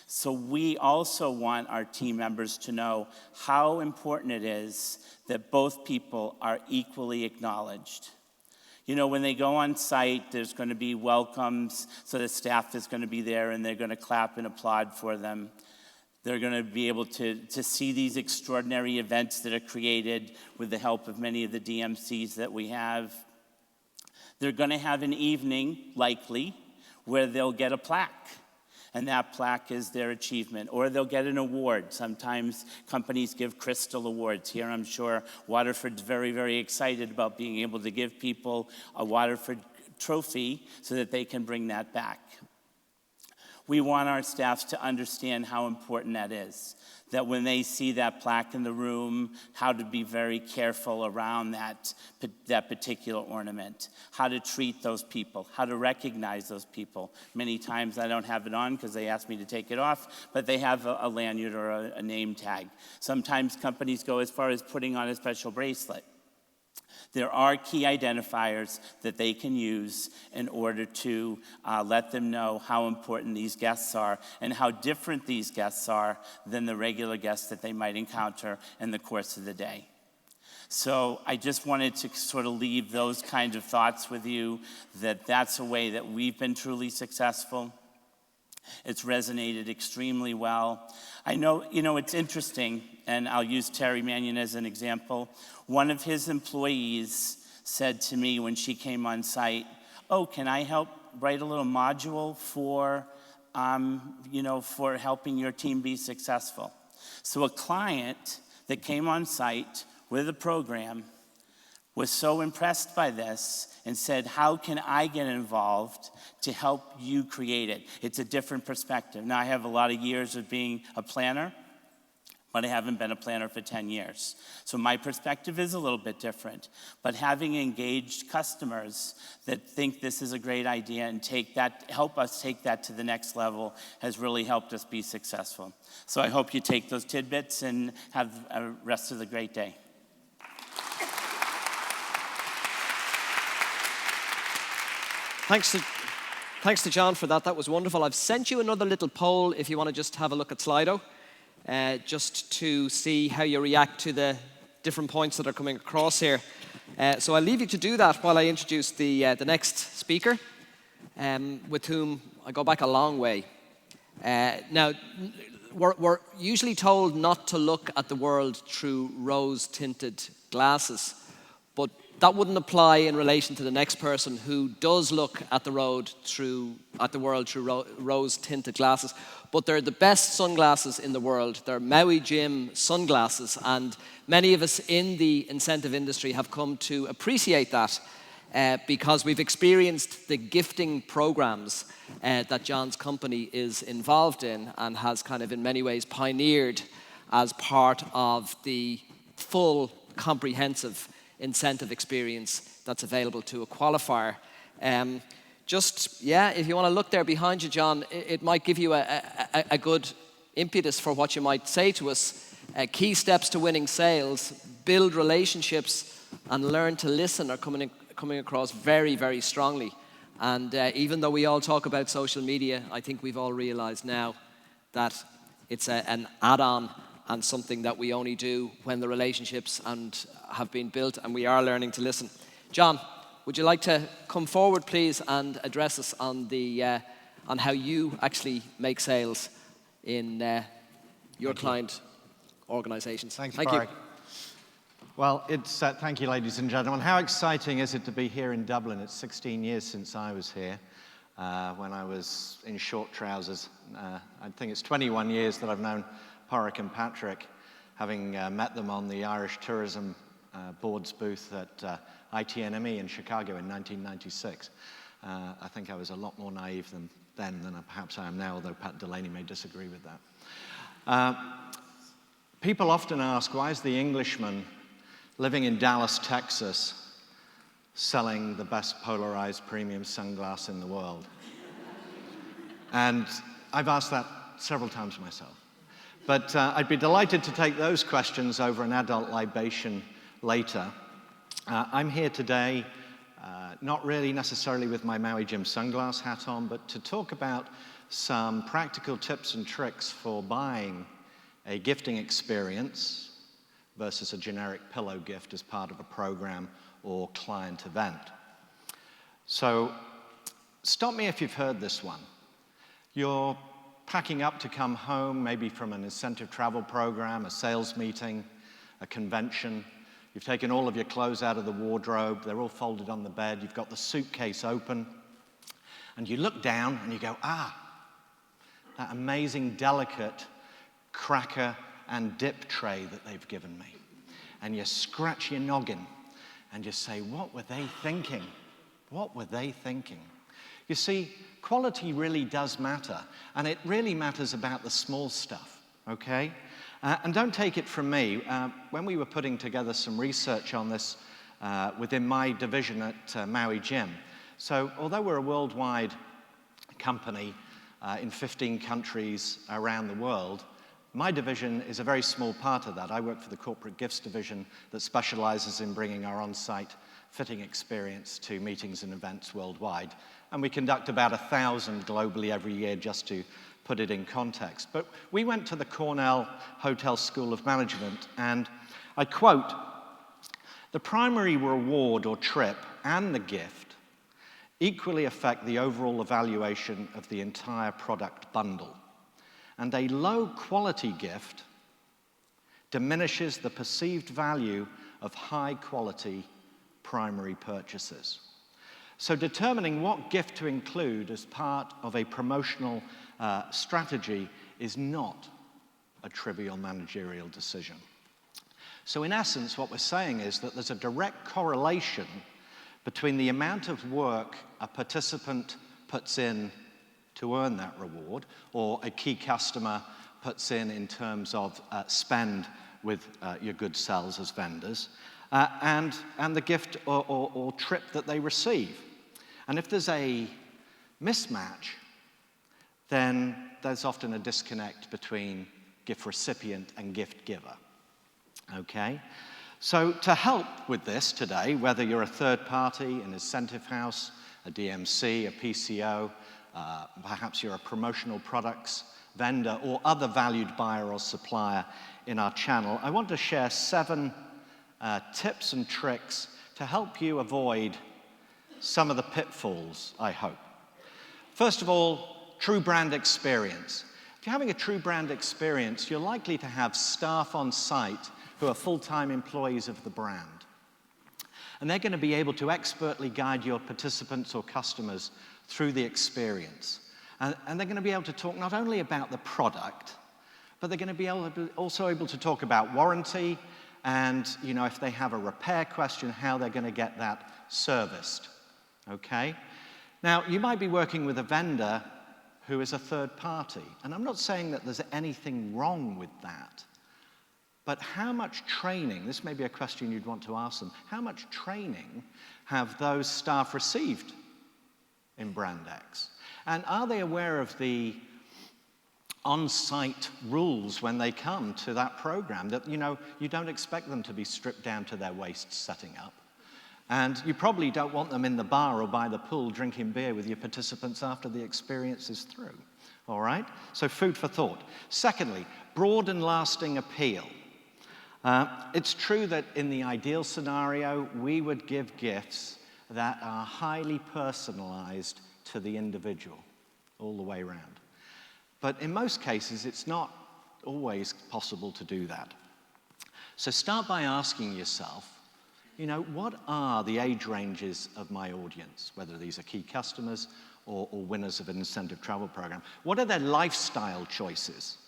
So we also want our team members to know how important it is that both people are equally acknowledged. You know, when they go on site, there's going to be welcomes, so the staff is going to be there and they're going to clap and applaud for them. They're going to be able to see these extraordinary events that are created with the help of many of the DMCs that we have. They're going to have an evening, likely, where they'll get a plaque. And that plaque is their achievement. Or they'll get an award. Sometimes companies give crystal awards. Here, I'm sure Waterford's very, very excited about being able to give people a Waterford trophy so that they can bring that back. We want our staffs to understand how important that is. That when they see that plaque in the room, how to be very careful around that particular ornament, how to treat those people, how to recognize those people. Many times I don't have it on because they ask me to take it off, but they have a lanyard or a name tag. Sometimes companies go as far as putting on a special bracelet. There are key identifiers that they can use in order to let them know how important these guests are and how different these guests are than the regular guests that they might encounter in the course of the day. So I just wanted to sort of leave those kinds of thoughts with you, that that's a way that we've been truly successful. It's resonated extremely well. I know, it's interesting, and I'll use Terry Mannion as an example. One of his employees said to me when she came on site, "Oh, can I help write a little module for helping your team be successful?" So a client that came on site with a program was so impressed by this and said, "How can I get involved to help you create it?" It's a different perspective. Now, I have a lot of years of being a planner, but I haven't been a planner for 10 years. So my perspective is a little bit different. But having engaged customers that think this is a great idea and help us take that to the next level has really helped us be successful. So I hope you take those tidbits and have a rest of the great day. Thanks to John for that. That was wonderful. I've sent you another little poll if you want to just have a look at Slido, just to see how you react to the different points that are coming across here. So I'll leave you to do that while I introduce the next speaker, with whom I go back a long way. Now, we're usually told not to look at the world through rose-tinted glasses, but that wouldn't apply in relation to the next person who does look at the world through rose-tinted glasses. But they're the best sunglasses in the world. They're Maui Jim sunglasses, and many of us in the incentive industry have come to appreciate that because we've experienced the gifting programs that John's company is involved in and has kind of in many ways pioneered as part of the full comprehensive incentive experience that's available to a qualifier. If you want to look there behind you, John, it might give you a good impetus for what you might say to us. Key steps to winning sales: build relationships and learn to listen are coming across very, very strongly. And even though we all talk about social media, I think we've all realized now that it's an add-on and something that we only do when the relationships have been built and we are learning to listen. John, would you like to come forward, please, and address us on how you actually make sales in your client organizations? Thank you. You. Well, thank you, ladies and gentlemen. How exciting is it to be here in Dublin? It's 16 years since I was here, when I was in short trousers. I think it's 21 years that I've known Porrick and Patrick, having met them on the Irish Tourism Board's booth at ITNME in Chicago in 1996. I think I was a lot more naive then than perhaps I am now, although Pat Delaney may disagree with that. People often ask, why is the Englishman living in Dallas, Texas, selling the best polarized premium sunglass in the world? And I've asked that several times myself. But I'd be delighted to take those questions over an adult libation later. I'm here today, not really necessarily with my Maui Jim sunglass hat on, but to talk about some practical tips and tricks for buying a gifting experience versus a generic pillow gift as part of a program or client event. So stop me if you've heard this one. You're packing up to come home, maybe from an incentive travel program, a sales meeting, a convention. You've taken all of your clothes out of the wardrobe. They're all folded on the bed. You've got the suitcase open. And you look down and you go, that amazing, delicate cracker and dip tray that they've given me. And you scratch your noggin and you say, what were they thinking? What were they thinking? You see, quality really does matter, and it really matters about the small stuff, okay? And don't take it from me. When we were putting together some research on this within my division at Maui Jim, so although we're a worldwide company in 15 countries around the world, my division is a very small part of that. I work for the corporate gifts division that specializes in bringing our on-site fitting experience to meetings and events worldwide. And we conduct about 1,000 globally every year, just to put it in context. But we went to the Cornell Hotel School of Management, and I quote, "The primary reward or trip and the gift equally affect the overall evaluation of the entire product bundle. And a low-quality gift diminishes the perceived value of high-quality primary purchases." So determining what gift to include as part of a promotional strategy is not a trivial managerial decision. So in essence, what we're saying is that there's a direct correlation between the amount of work a participant puts in to earn that reward, or a key customer puts in terms of spend with your good selves as vendors, and the gift or trip that they receive. And if there's a mismatch, then there's often a disconnect between gift recipient and gift giver. Okay? So to help with this today, whether you're a third party, an incentive house, a DMC, a PCO, perhaps you're a promotional products vendor or other valued buyer or supplier in our channel, I want to share 7 tips and tricks to help you avoid some of the pitfalls, I hope. First of all, true brand experience. If you're having a true brand experience, you're likely to have staff on site who are full-time employees of the brand. And they're going to be able to expertly guide your participants or customers through the experience. And they're going to be able to talk not only about the product, but they're going to be also able to talk about warranty and, if they have a repair question, how they're going to get that serviced. Okay? Now, you might be working with a vendor who is a third party, and I'm not saying that there's anything wrong with that, but how much training, this may be a question you'd want to ask them, how much training have those staff received in Brand X? And are they aware of the on-site rules when they come to that program, that, you don't expect them to be stripped down to their waists setting up? And you probably don't want them in the bar or by the pool drinking beer with your participants after the experience is through, all right? So food for thought. Secondly, broad and lasting appeal. It's true that in the ideal scenario, we would give gifts that are highly personalized to the individual, all the way around. But in most cases, it's not always possible to do that. So start by asking yourself, what are the age ranges of my audience, whether these are key customers or winners of an incentive travel program? What are their lifestyle choices?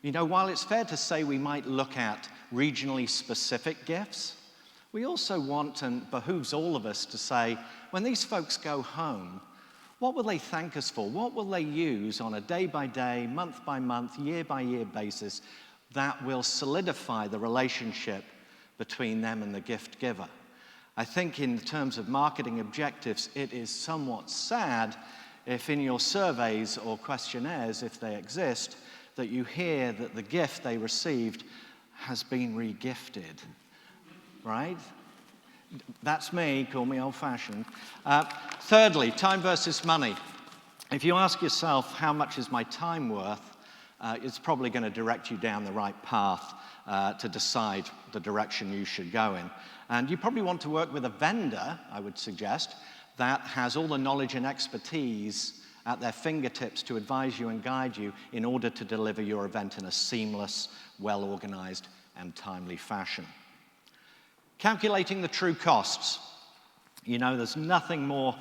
While it's fair to say we might look at regionally specific gifts, we also want, and behooves all of us to say, when these folks go home, What will they thank us for? What will they use on a day-by-day, month-by-month, year-by-year basis that will solidify the relationship between them and the gift giver? I think in terms of marketing objectives, it is somewhat sad if in your surveys or questionnaires, if they exist, that you hear that the gift they received has been re-gifted, right? That's me, call me old-fashioned. Thirdly, time versus money. If you ask yourself, how much is my time worth, it's probably going to direct you down the right path to decide the direction you should go in. And you probably want to work with a vendor, I would suggest, that has all the knowledge and expertise at their fingertips to advise you and guide you in order to deliver your event in a seamless, well-organized, and timely fashion. Calculating the true costs. You know, there's nothing more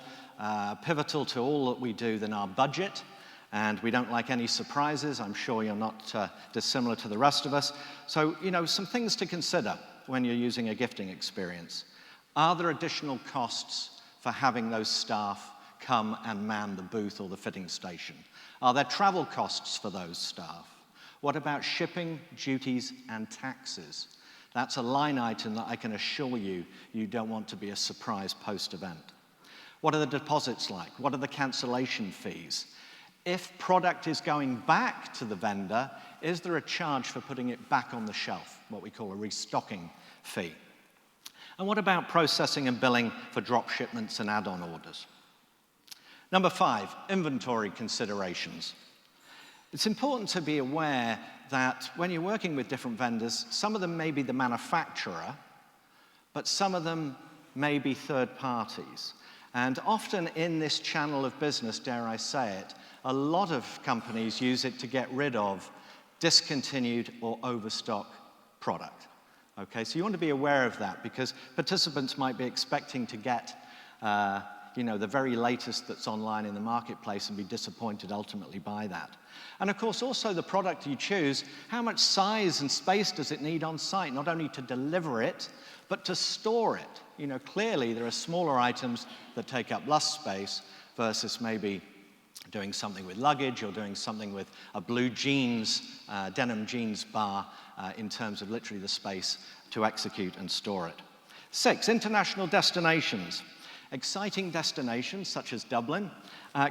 pivotal to all that we do than our budget, and we don't like any surprises. I'm sure you're not dissimilar to the rest of us. So, you know, some things to consider when you're using a gifting experience. Are there additional costs for having those staff come and man the booth or the fitting station? Are there travel costs for those staff? What about shipping, duties, and taxes? That's a line item that I can assure you, you don't want to be a surprise post-event. What are the deposits like? What are the cancellation fees? If product is going back to the vendor, is there a charge for putting it back on the shelf, what we call a restocking fee? And what about processing and billing for drop shipments and add-on orders? Number 5, inventory considerations. It's important to be aware that when you're working with different vendors, some of them may be the manufacturer, but some of them may be third parties. And often in this channel of business, dare I say it, a lot of companies use it to get rid of discontinued or overstock product. Okay, so you want to be aware of that because participants might be expecting to get you know, the very latest that's online in the marketplace and be disappointed ultimately by that. And of course, also the product you choose, how much size and space does it need on site, not only to deliver it, but to store it. You know, clearly there are smaller items that take up less space versus maybe doing something with luggage or doing something with a blue jeans, denim jeans bar in terms of literally the space to execute and store it. 6, international destinations. Exciting destinations, such as Dublin,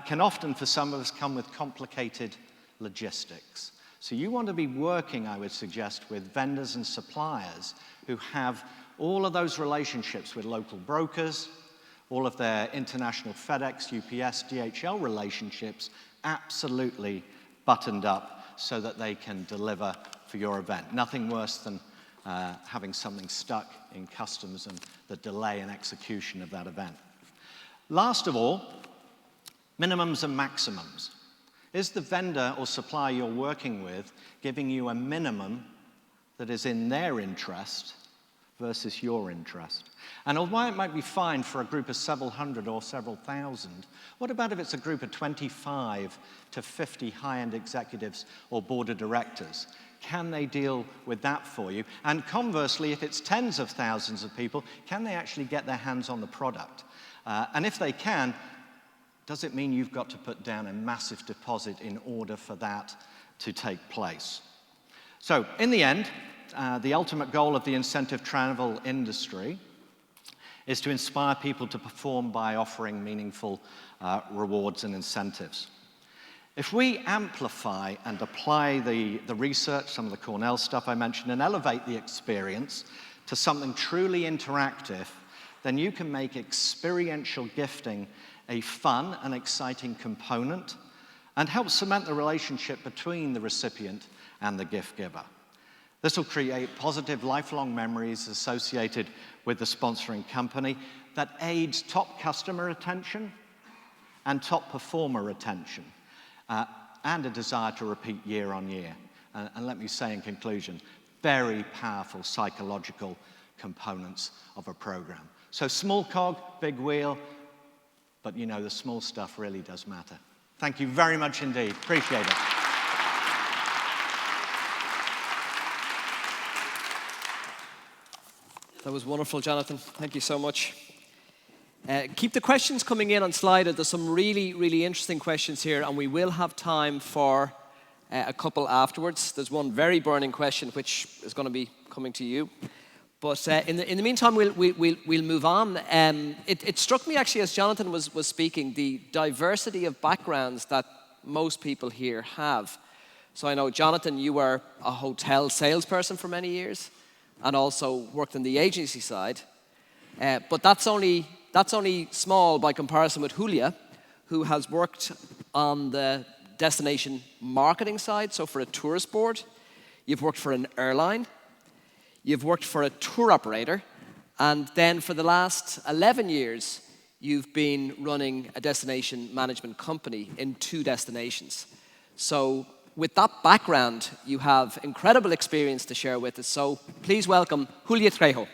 can often, for some of us, come with complicated logistics. So you want to be working, I would suggest, with vendors and suppliers who have all of those relationships with local brokers, all of their international FedEx, UPS, DHL relationships absolutely buttoned up so that they can deliver for your event. Nothing worse than having something stuck in customs and the delay in execution of that event. Last of all, minimums and maximums. Is the vendor or supplier you're working with giving you a minimum that is in their interest versus your interest? And although it might be fine for a group of several hundred or several thousand, what about if it's a group of 25 to 50 high-end executives or board of directors? Can they deal with that for you? And conversely, if it's tens of thousands of people, can they actually get their hands on the product? And if they can, does it mean you've got to put down a massive deposit in order for that to take place? So, in the end, the ultimate goal of the incentive travel industry is to inspire people to perform by offering meaningful rewards and incentives. If we amplify and apply the research, some of the Cornell stuff I mentioned, and elevate the experience to something truly interactive, then you can make experiential gifting a fun and exciting component and help cement the relationship between the recipient and the gift giver. This will create positive lifelong memories associated with the sponsoring company that aids top customer retention and top performer retention, and a desire to repeat year on year. And let me say in conclusion, very powerful psychological components of a program. So small cog, big wheel, but you know, the small stuff really does matter. Thank you very much indeed. Appreciate it. That was wonderful, Jonathan. Thank you so much. Keep the questions coming in on Slido. There's some really, really interesting questions here, and we will have time for a couple afterwards. There's one very burning question, which is going to be coming to you. But in the meantime, we'll move on. It struck me, actually, as Jonathan was speaking, the diversity of backgrounds that most people here have. So I know, Jonathan, you were a hotel salesperson for many years and also worked on the agency side. But that's only small by comparison with Julia, who has worked on the destination marketing side, so for a tourist board. You've worked for an airline. You've worked for a tour operator. And then for the last 11 years, you've been running a destination management company in 2 destinations. So with that background, you have incredible experience to share with us. So please welcome Julia Trejo.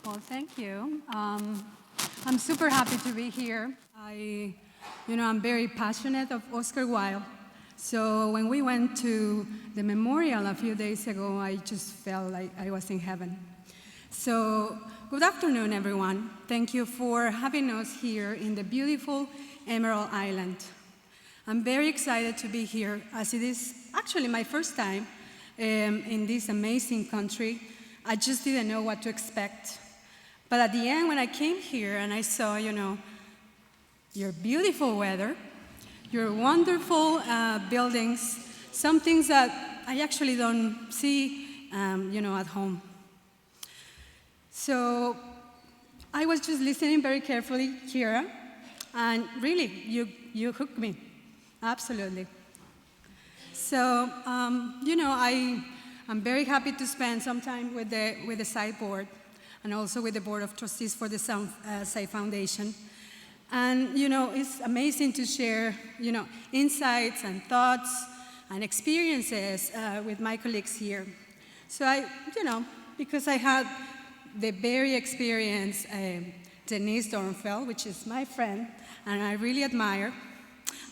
Well, thank you. I'm super happy to be here. I'm very passionate of Oscar Wilde. So when we went to the memorial a few days ago, I just felt like I was in heaven. So good afternoon, everyone. Thank you for having us here in the beautiful Emerald Island. I'm very excited to be here, as it is actually my first time in this amazing country. I just didn't know what to expect. But at the end, when I came here and I saw, your beautiful weather, your wonderful buildings, some things that I actually don't see, at home. So I was just listening very carefully, Kira, and really, you hooked me, absolutely. So, I'm very happy to spend some time with the site board and also with the board of trustees for the Site Foundation. And, it's amazing to share, insights and thoughts and experiences with my colleagues here. So because I had the very experienced Denise Dornfeld, which is my friend, and I really admire,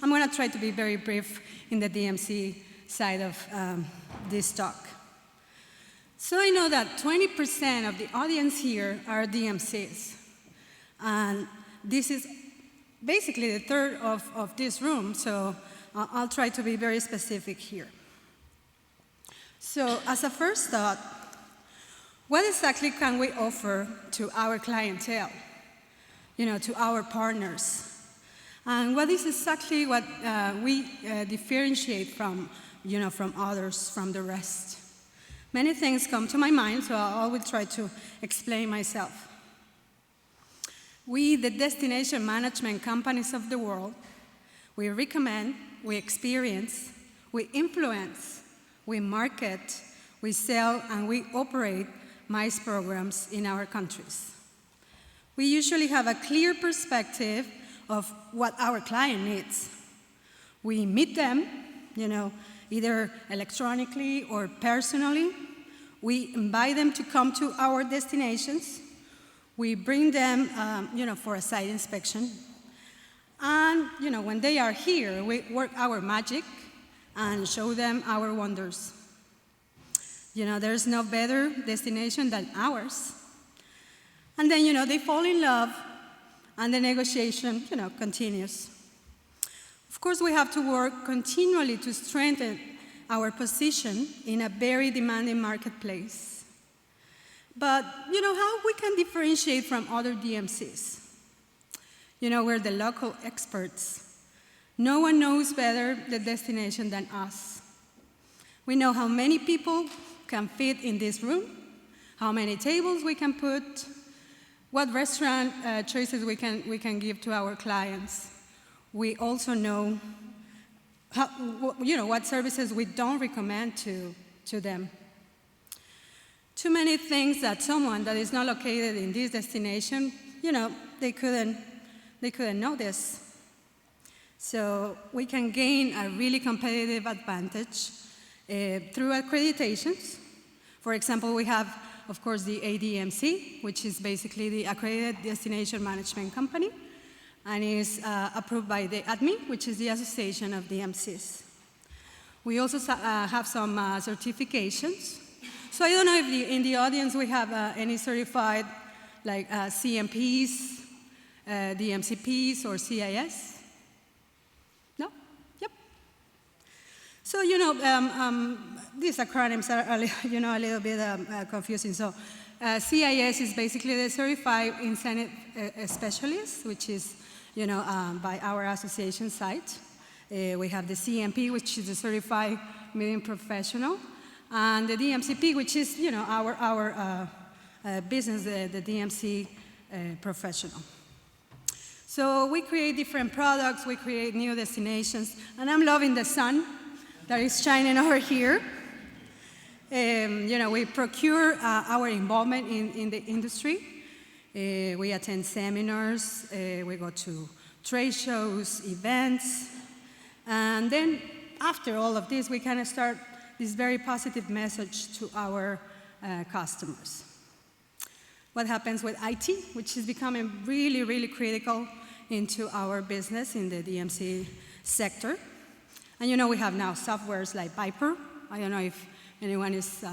I'm going to try to be very brief in the DMC side of this talk. So I know that 20% of the audience here are DMCs. And this is basically the third of this room, so I'll try to be very specific here. So as a first thought, what exactly can we offer to our clientele, to our partners? And what is exactly what we differentiate from others, from the rest? Many things come to my mind, so I will try to explain myself. We, the destination management companies of the world, we recommend, we experience, we influence, we market, we sell, and we operate MICE programs in our countries. We usually have a clear perspective of what our client needs. We meet them, either electronically or personally. We invite them to come to our destinations. We bring them, for a site inspection. And, when they are here, we work our magic and show them our wonders. There's no better destination than ours. And then, they fall in love, and the negotiation, continues. Of course, we have to work continually to strengthen our position in a very demanding marketplace. But, how we can differentiate from other DMCs? We're the local experts. No one knows better the destination than us. We know how many people can fit in this room, how many tables we can put, what restaurant choices we can give to our clients. We also know what services we don't recommend to them. Too many things that someone that is not located in this destination, they couldn't know this. So we can gain a really competitive advantage through accreditations. For example, we have, of course, the ADMC, which is basically the Accredited Destination Management Company, and is approved by the ADMI, which is the Association of DMCs. We also have some certifications. So I don't know if in the audience we have any certified like CMPs, DMCPs, or CIS? No? Yep. So, these acronyms are, a little bit confusing. So, CIS is basically the Certified Incentive Specialist, which is, by our association site. We have the CMP, which is the Certified Meeting Professional, and the DMCP, which is, our business, the DMC professional. So we create different products, we create new destinations, and I'm loving the sun that is shining over here. We procure our involvement in the industry. We attend seminars, we go to trade shows, events, and then after all of this, we kind of start this very positive message to our customers. What happens with IT, which is becoming really, really critical into our business in the DMC sector. And we have now softwares like Viper. I don't know if anyone is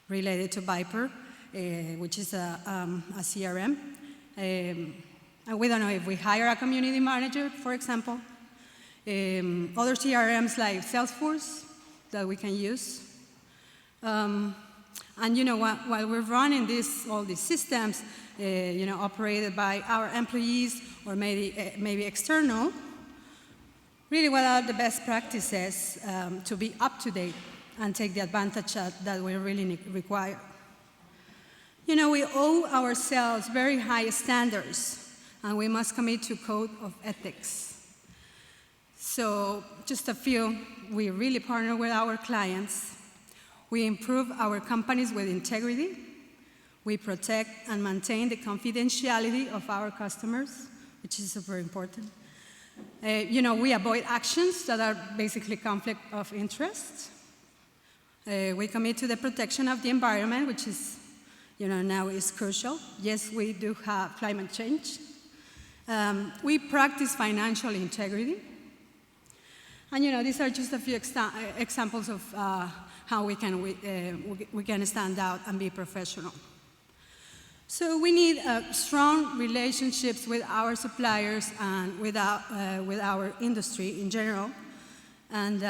related to Viper, which is a CRM. And we don't know if we hire a community manager, for example. Other CRMs like Salesforce that we can use. And while we're running all these systems, operated by our employees or maybe external, really what are the best practices to be up to date and take the advantage that we really require? We owe ourselves very high standards, and we must commit to code of ethics. So just a few, we really partner with our clients. We improve our companies with integrity. We protect and maintain the confidentiality of our customers, which is super important. We avoid actions that are basically conflict of interest. We commit to the protection of the environment, which is, now is crucial. Yes, we do have climate change. We practice financial integrity. And these are just a few examples of how we can stand out and be professional. So we need strong relationships with our suppliers and with our industry in general. And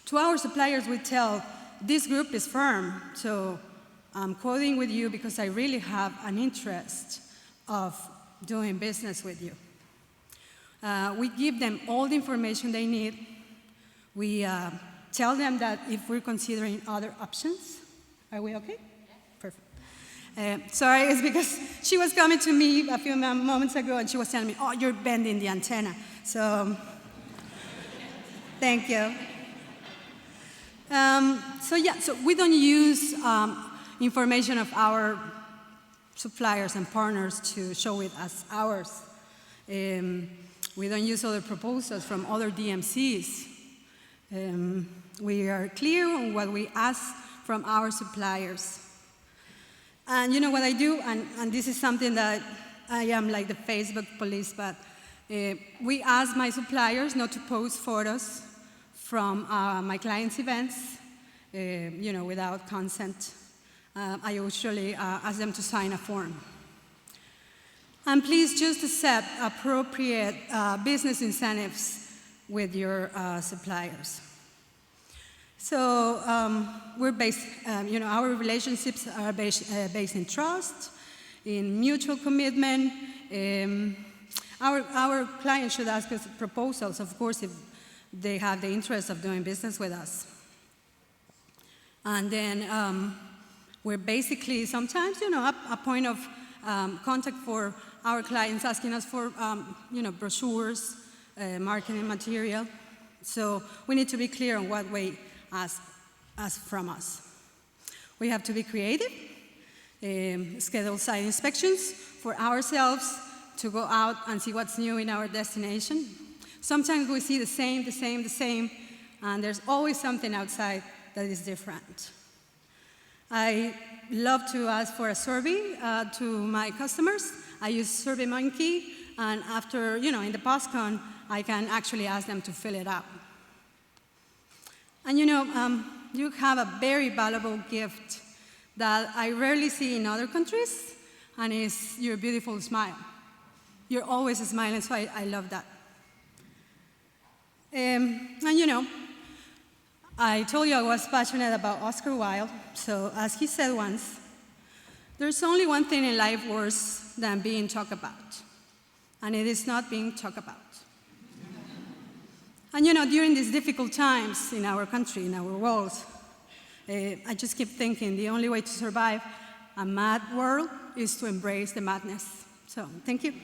to our suppliers, we tell, this group is firm, so I'm quoting with you because I really have an interest of doing business with you. We give them all the information they need. We tell them that if we're considering other options. Are we okay? Perfect. Sorry, it's because she was coming to me a few moments ago and she was telling me, oh, you're bending the antenna. So, thank you. So we don't use information of our suppliers and partners to show it as ours. We don't use other proposals from other DMCs. We are clear on what we ask from our suppliers. And what I do, and this is something that I am like the Facebook police, but we ask my suppliers not to post photos from my clients' events, without consent. I usually ask them to sign a form. And please just accept appropriate business incentives with your suppliers. So we're based, our relationships are based in trust, in mutual commitment. Our clients should ask us proposals, of course, if they have the interest of doing business with us. And then we're basically sometimes, a point of contact for our clients asking us for, brochures, marketing material. So we need to be clear on what we ask from us. We have to be creative, schedule site inspections for ourselves to go out and see what's new in our destination. Sometimes we see the same, and there's always something outside that is different. I love to ask for a survey to my customers. I use SurveyMonkey, and after, in the PostCon, I can actually ask them to fill it out. And you have a very valuable gift that I rarely see in other countries, and it's your beautiful smile. You're always smiling, so I love that. And you know, I told you I was passionate about Oscar Wilde, so as he said once, there's only one thing in life worse than being talked about, and it is not being talked about. And you know, during these difficult times in our country, in our world, I just keep thinking the only way to survive a mad world is to embrace the madness. So, thank you.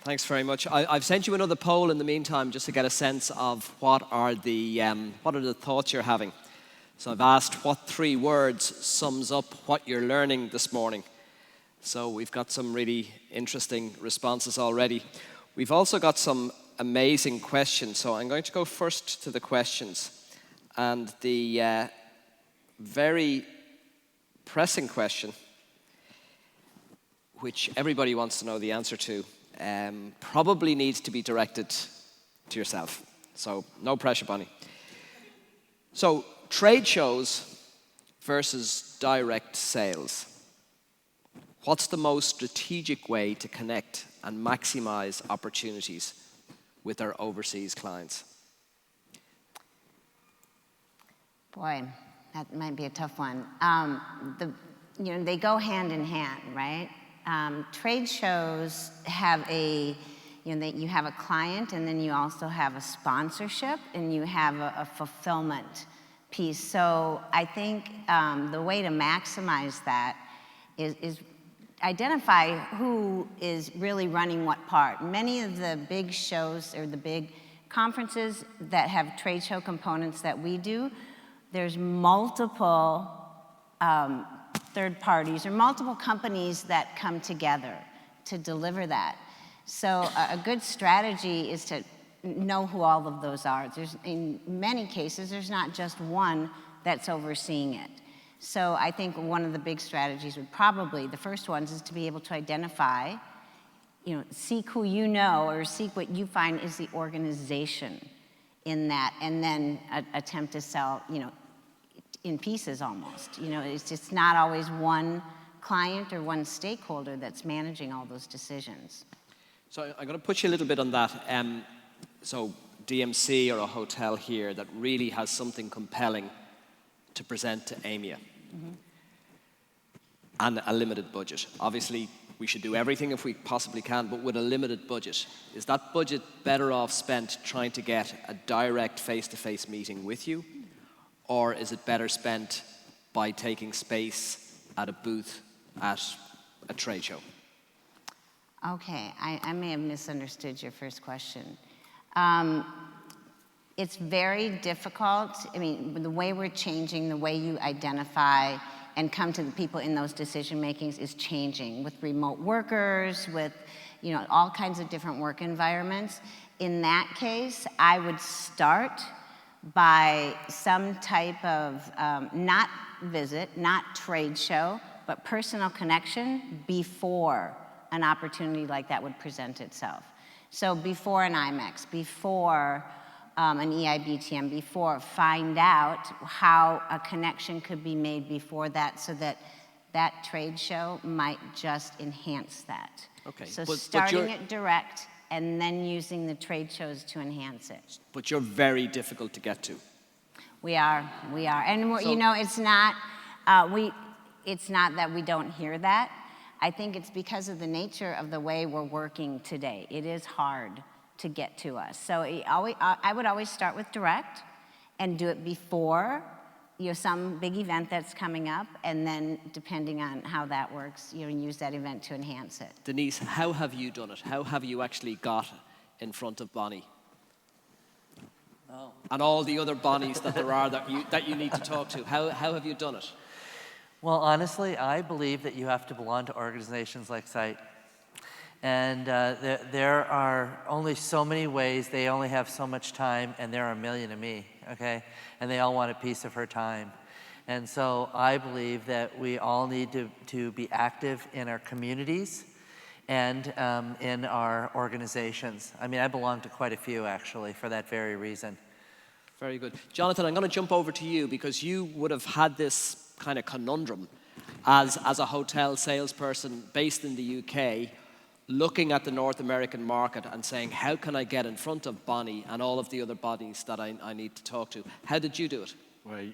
Thanks very much. I've sent you another poll in the meantime just to get a sense of what are the thoughts you're having. So I've asked what 3 words sums up what you're learning this morning. So we've got some really interesting responses already. We've also got some amazing questions. So I'm going to go first to the questions. And the very pressing question, which everybody wants to know the answer to, probably needs to be directed to yourself. So no pressure, Bonnie. So trade shows versus direct sales. What's the most strategic way to connect and maximize opportunities with our overseas clients? Boy, that might be a tough one. They go hand in hand, right? Trade shows have you have a client, and then you also have a sponsorship, and you have a fulfillment piece. So I think the way to maximize that is identify who is really running what part. Many of the big shows or the big conferences that have trade show components that we do, there's multiple third parties or multiple companies that come together to deliver that. So a good strategy is to know who all of those are. In many cases, there's not just one that's overseeing it. So I think one of the big strategies would probably, the first ones, is to be able to identify, seek who you know or seek what you find is the organization in that, and then attempt to sell, in pieces almost. It's just not always one client or one stakeholder that's managing all those decisions. So I'm going to put you a little bit on that. So DMC or a hotel here that really has something compelling to present to EMEA, and a limited budget. Obviously, we should do everything if we possibly can, but with a limited budget, is that budget better off spent trying to get a direct face-to-face meeting with you, or is it better spent by taking space at a booth at a trade show? Okay, I may have misunderstood your first question. It's very difficult. I mean, the way we're changing, the way you identify and come to the people in those decision makings is changing with remote workers, with all kinds of different work environments. In that case, I would start by some type of not visit, not trade show, but personal connection before an opportunity like that would present itself. So before an IMEX, before an EIBTM, before, find out how a connection could be made before that, so that that trade show might just enhance that. Okay. So starting it direct and then using the trade shows to enhance it. But you're very difficult to get to. We are. And it's not, it's not that we don't hear that. I think it's because of the nature of the way we're working today. It is hard to get to us. So I would always start with direct and do it before some big event that's coming up, and then depending on how that works, use that event to enhance it. Denise, how have you done it? How have you actually got in front of Bonnie? Oh. And all the other Bonnies that there are that you need to talk to. How have you done it? Well, honestly, I believe that you have to belong to organizations like SITE. And there are only so many ways, they only have so much time, and there are a million of me, okay? And they all want a piece of her time. And so I believe that we all need to be active in our communities and in our organizations. I mean, I belong to quite a few, actually, for that very reason. Very good. Jonathan, I'm going to jump over to you because you would have had this kind of conundrum as a hotel salesperson based in the UK, looking at the North American market and saying, how can I get in front of Bonnie and all of the other bodies that I need to talk to? How did you do it? Well,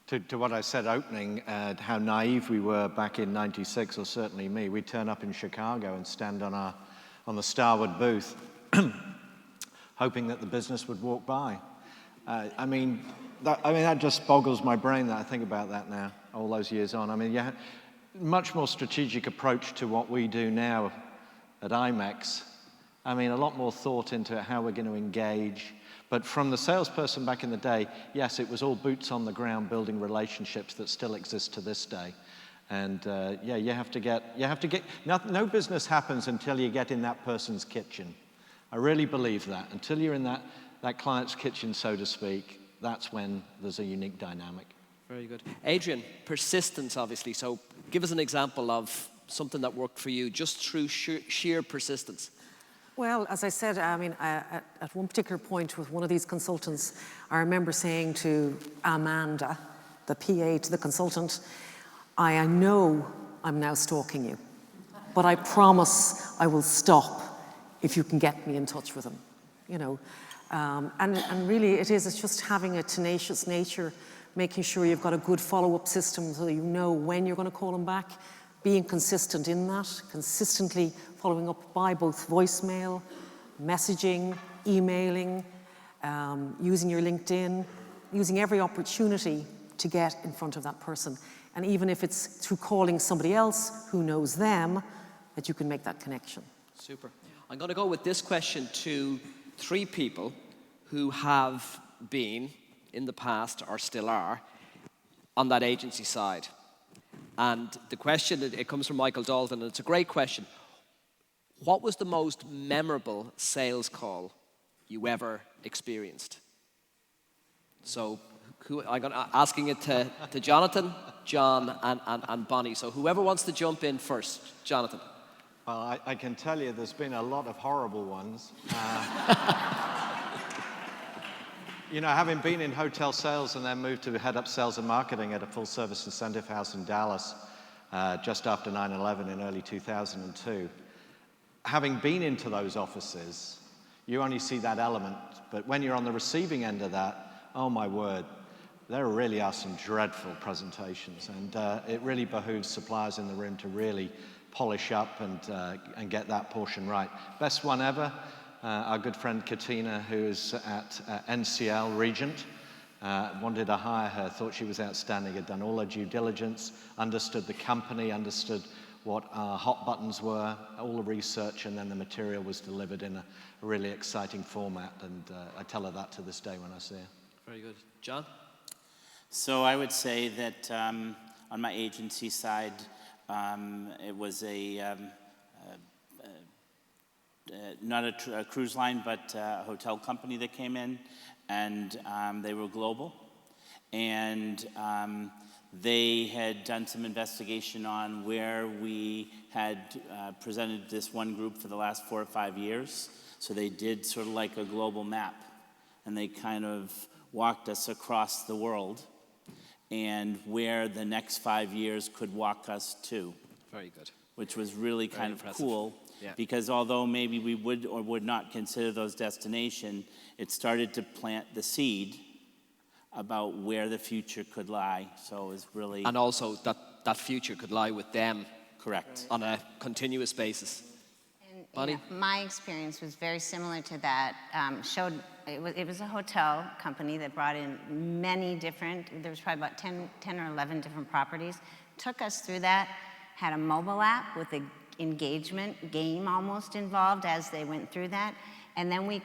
to what I said opening, how naive we were back in '96, or certainly me. We'd turn up in Chicago and stand on the Starwood booth, hoping that the business would walk by. I mean, that just boggles my brain that I think about that now, all those years on. I mean, yeah, much more strategic approach to what we do now at IMEX. I mean, a lot more thought into how we're going to engage. But from the salesperson back in the day, yes, it was all boots on the ground, building relationships that still exist to this day. And yeah, you have to get, no business happens until you get in that person's kitchen. I really believe that. Until you're in that client's kitchen, so to speak, that's when there's a unique dynamic. Very good. Adrienne, persistence, obviously. So give us an example of something that worked for you just through sheer persistence. Well, as I said, I mean, at one particular point with one of these consultants, I remember saying to Amanda, the PA to the consultant, I know I'm now stalking you, but I promise I will stop if you can get me in touch with him, you know. And really it's just having a tenacious nature, making sure you've got a good follow-up system so you know when you're going to call them back, being consistent in that, consistently following up by both voicemail, messaging, emailing, using your LinkedIn, using every opportunity to get in front of that person. And even if it's through calling somebody else who knows them, that you can make that connection. Super. I'm going to go with this question to 3 people who have been, in the past, or still are, on that agency side. And the question, it comes from Michael Dalton, and it's a great question. What was the most memorable sales call you ever experienced? So I'm asking it to Jonathan, John, and Bonnie. So whoever wants to jump in first. Jonathan. Well, I can tell you there's been a lot of horrible ones. You know, having been in hotel sales and then moved to head up sales and marketing at a full-service incentive house in Dallas just after 9/11 in early 2002, having been into those offices, you only see that element. But when you're on the receiving end of that, oh my word, there really are some dreadful presentations. And it really behooves suppliers in the room to really polish up and get that portion right. Best one ever. Our good friend Katina, who is at NCL Regent, wanted to hire her, thought she was outstanding, had done all her due diligence, understood the company, understood what our hot buttons were, all the research, and then the material was delivered in a really exciting format. And I tell her that to this day when I see her. Very good. John? So I would say that on my agency side, it was not a cruise line, but a hotel company that came in, and they were global. And they had done some investigation on where we had presented this one group for the last 4 or 5 years. So they did sort of like a global map, and they kind of walked us across the world and where the next 5 years could walk us to. Very good. Which was really kind of cool. Yeah. Because although maybe we would or would not consider those destinations, it started to plant the seed about where the future could lie. So it was really... And also that future could lie with them. Correct. On a continuous basis. And, Bonnie? yeah, my experience was very similar to that. It was a hotel company that brought in many different, there was probably about 10 or 11 different properties. Took us through that, had a mobile app with an engagement game almost involved as they went through that. And then we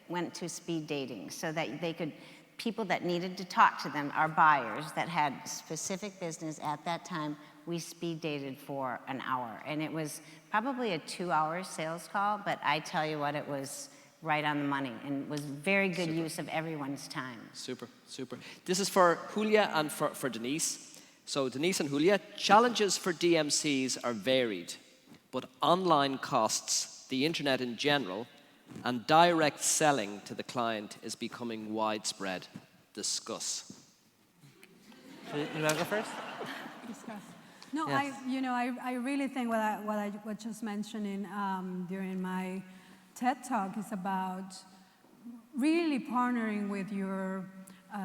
went to speed dating so that they could, people that needed to talk to them, our buyers that had specific business at that time, we speed dated for an hour. And it was probably a 2-hour sales call, but I tell you what, it was right on the money and was very good use of everyone's time. Super, super. This is for Julia and for Denise. So Denise and Julia, challenges for DMCs are varied. but online costs, the internet in general, and direct selling to the client is becoming widespread. Discuss. You want to go first? Discuss. No, Yes. I really think what I was just mentioning during my TED Talk is about really partnering with your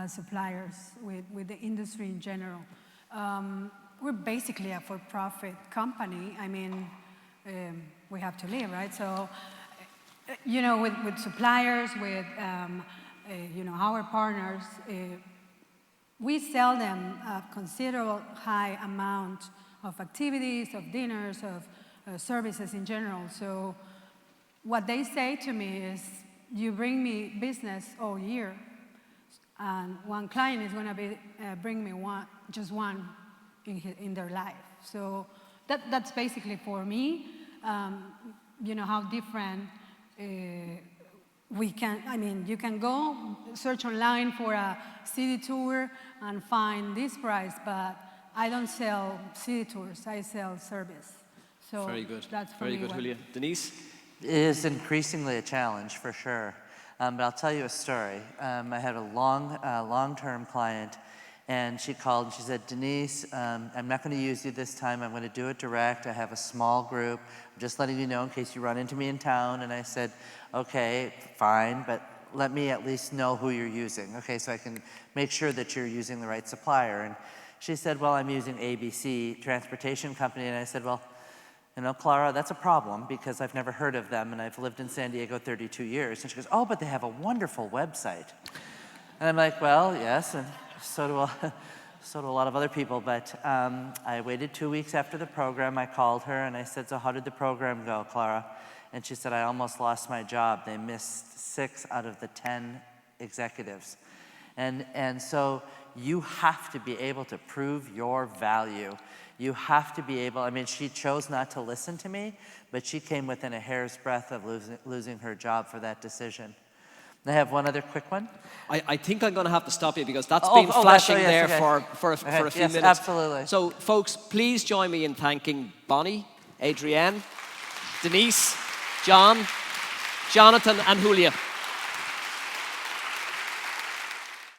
suppliers, with the industry in general. We're basically a for-profit company. I mean, we have to live, right? So, with suppliers, with our partners, we sell them a considerable high amount of activities, of dinners, of services in general. So what they say to me is, you bring me business all year, and one client is going to bring me just one in their life. So that's basically for me, how different we can, you can go search online for a city tour and find this price, but I don't sell city tours, I sell service. So Very good. That's for Very me good, Julia. Denise? It is increasingly a challenge, for sure. But I'll tell you a story. I had a long-term client, and she called and she said, Denise, I'm not going to use you this time. I'm going to do it direct. I have a small group. I'm just letting you know in case you run into me in town. And I said, okay, fine, but let me at least know who you're using, okay, so I can make sure that you're using the right supplier. And she said, well, I'm using ABC Transportation Company. And I said, well, Clara, that's a problem because I've never heard of them and I've lived in San Diego 32 years. And she goes, oh, but they have a wonderful website. And I'm like, well, yes, and so do a lot of other people. But I waited 2 weeks after the program. I called her and I said, so how did the program go, Clara? And she said, I almost lost my job. They missed 6 out of the 10 executives. And so you have to be able to prove your value. You have to be able, she chose not to listen to me, but she came within a hair's breadth of losing her job for that decision. I have one other quick one. I think I'm going to have to stop you because that's been flashing there okay. for a few yes, minutes. Absolutely. So, folks, please join me in thanking Bonnie, Adrienne, Denise, John, Jonathan, and Julia.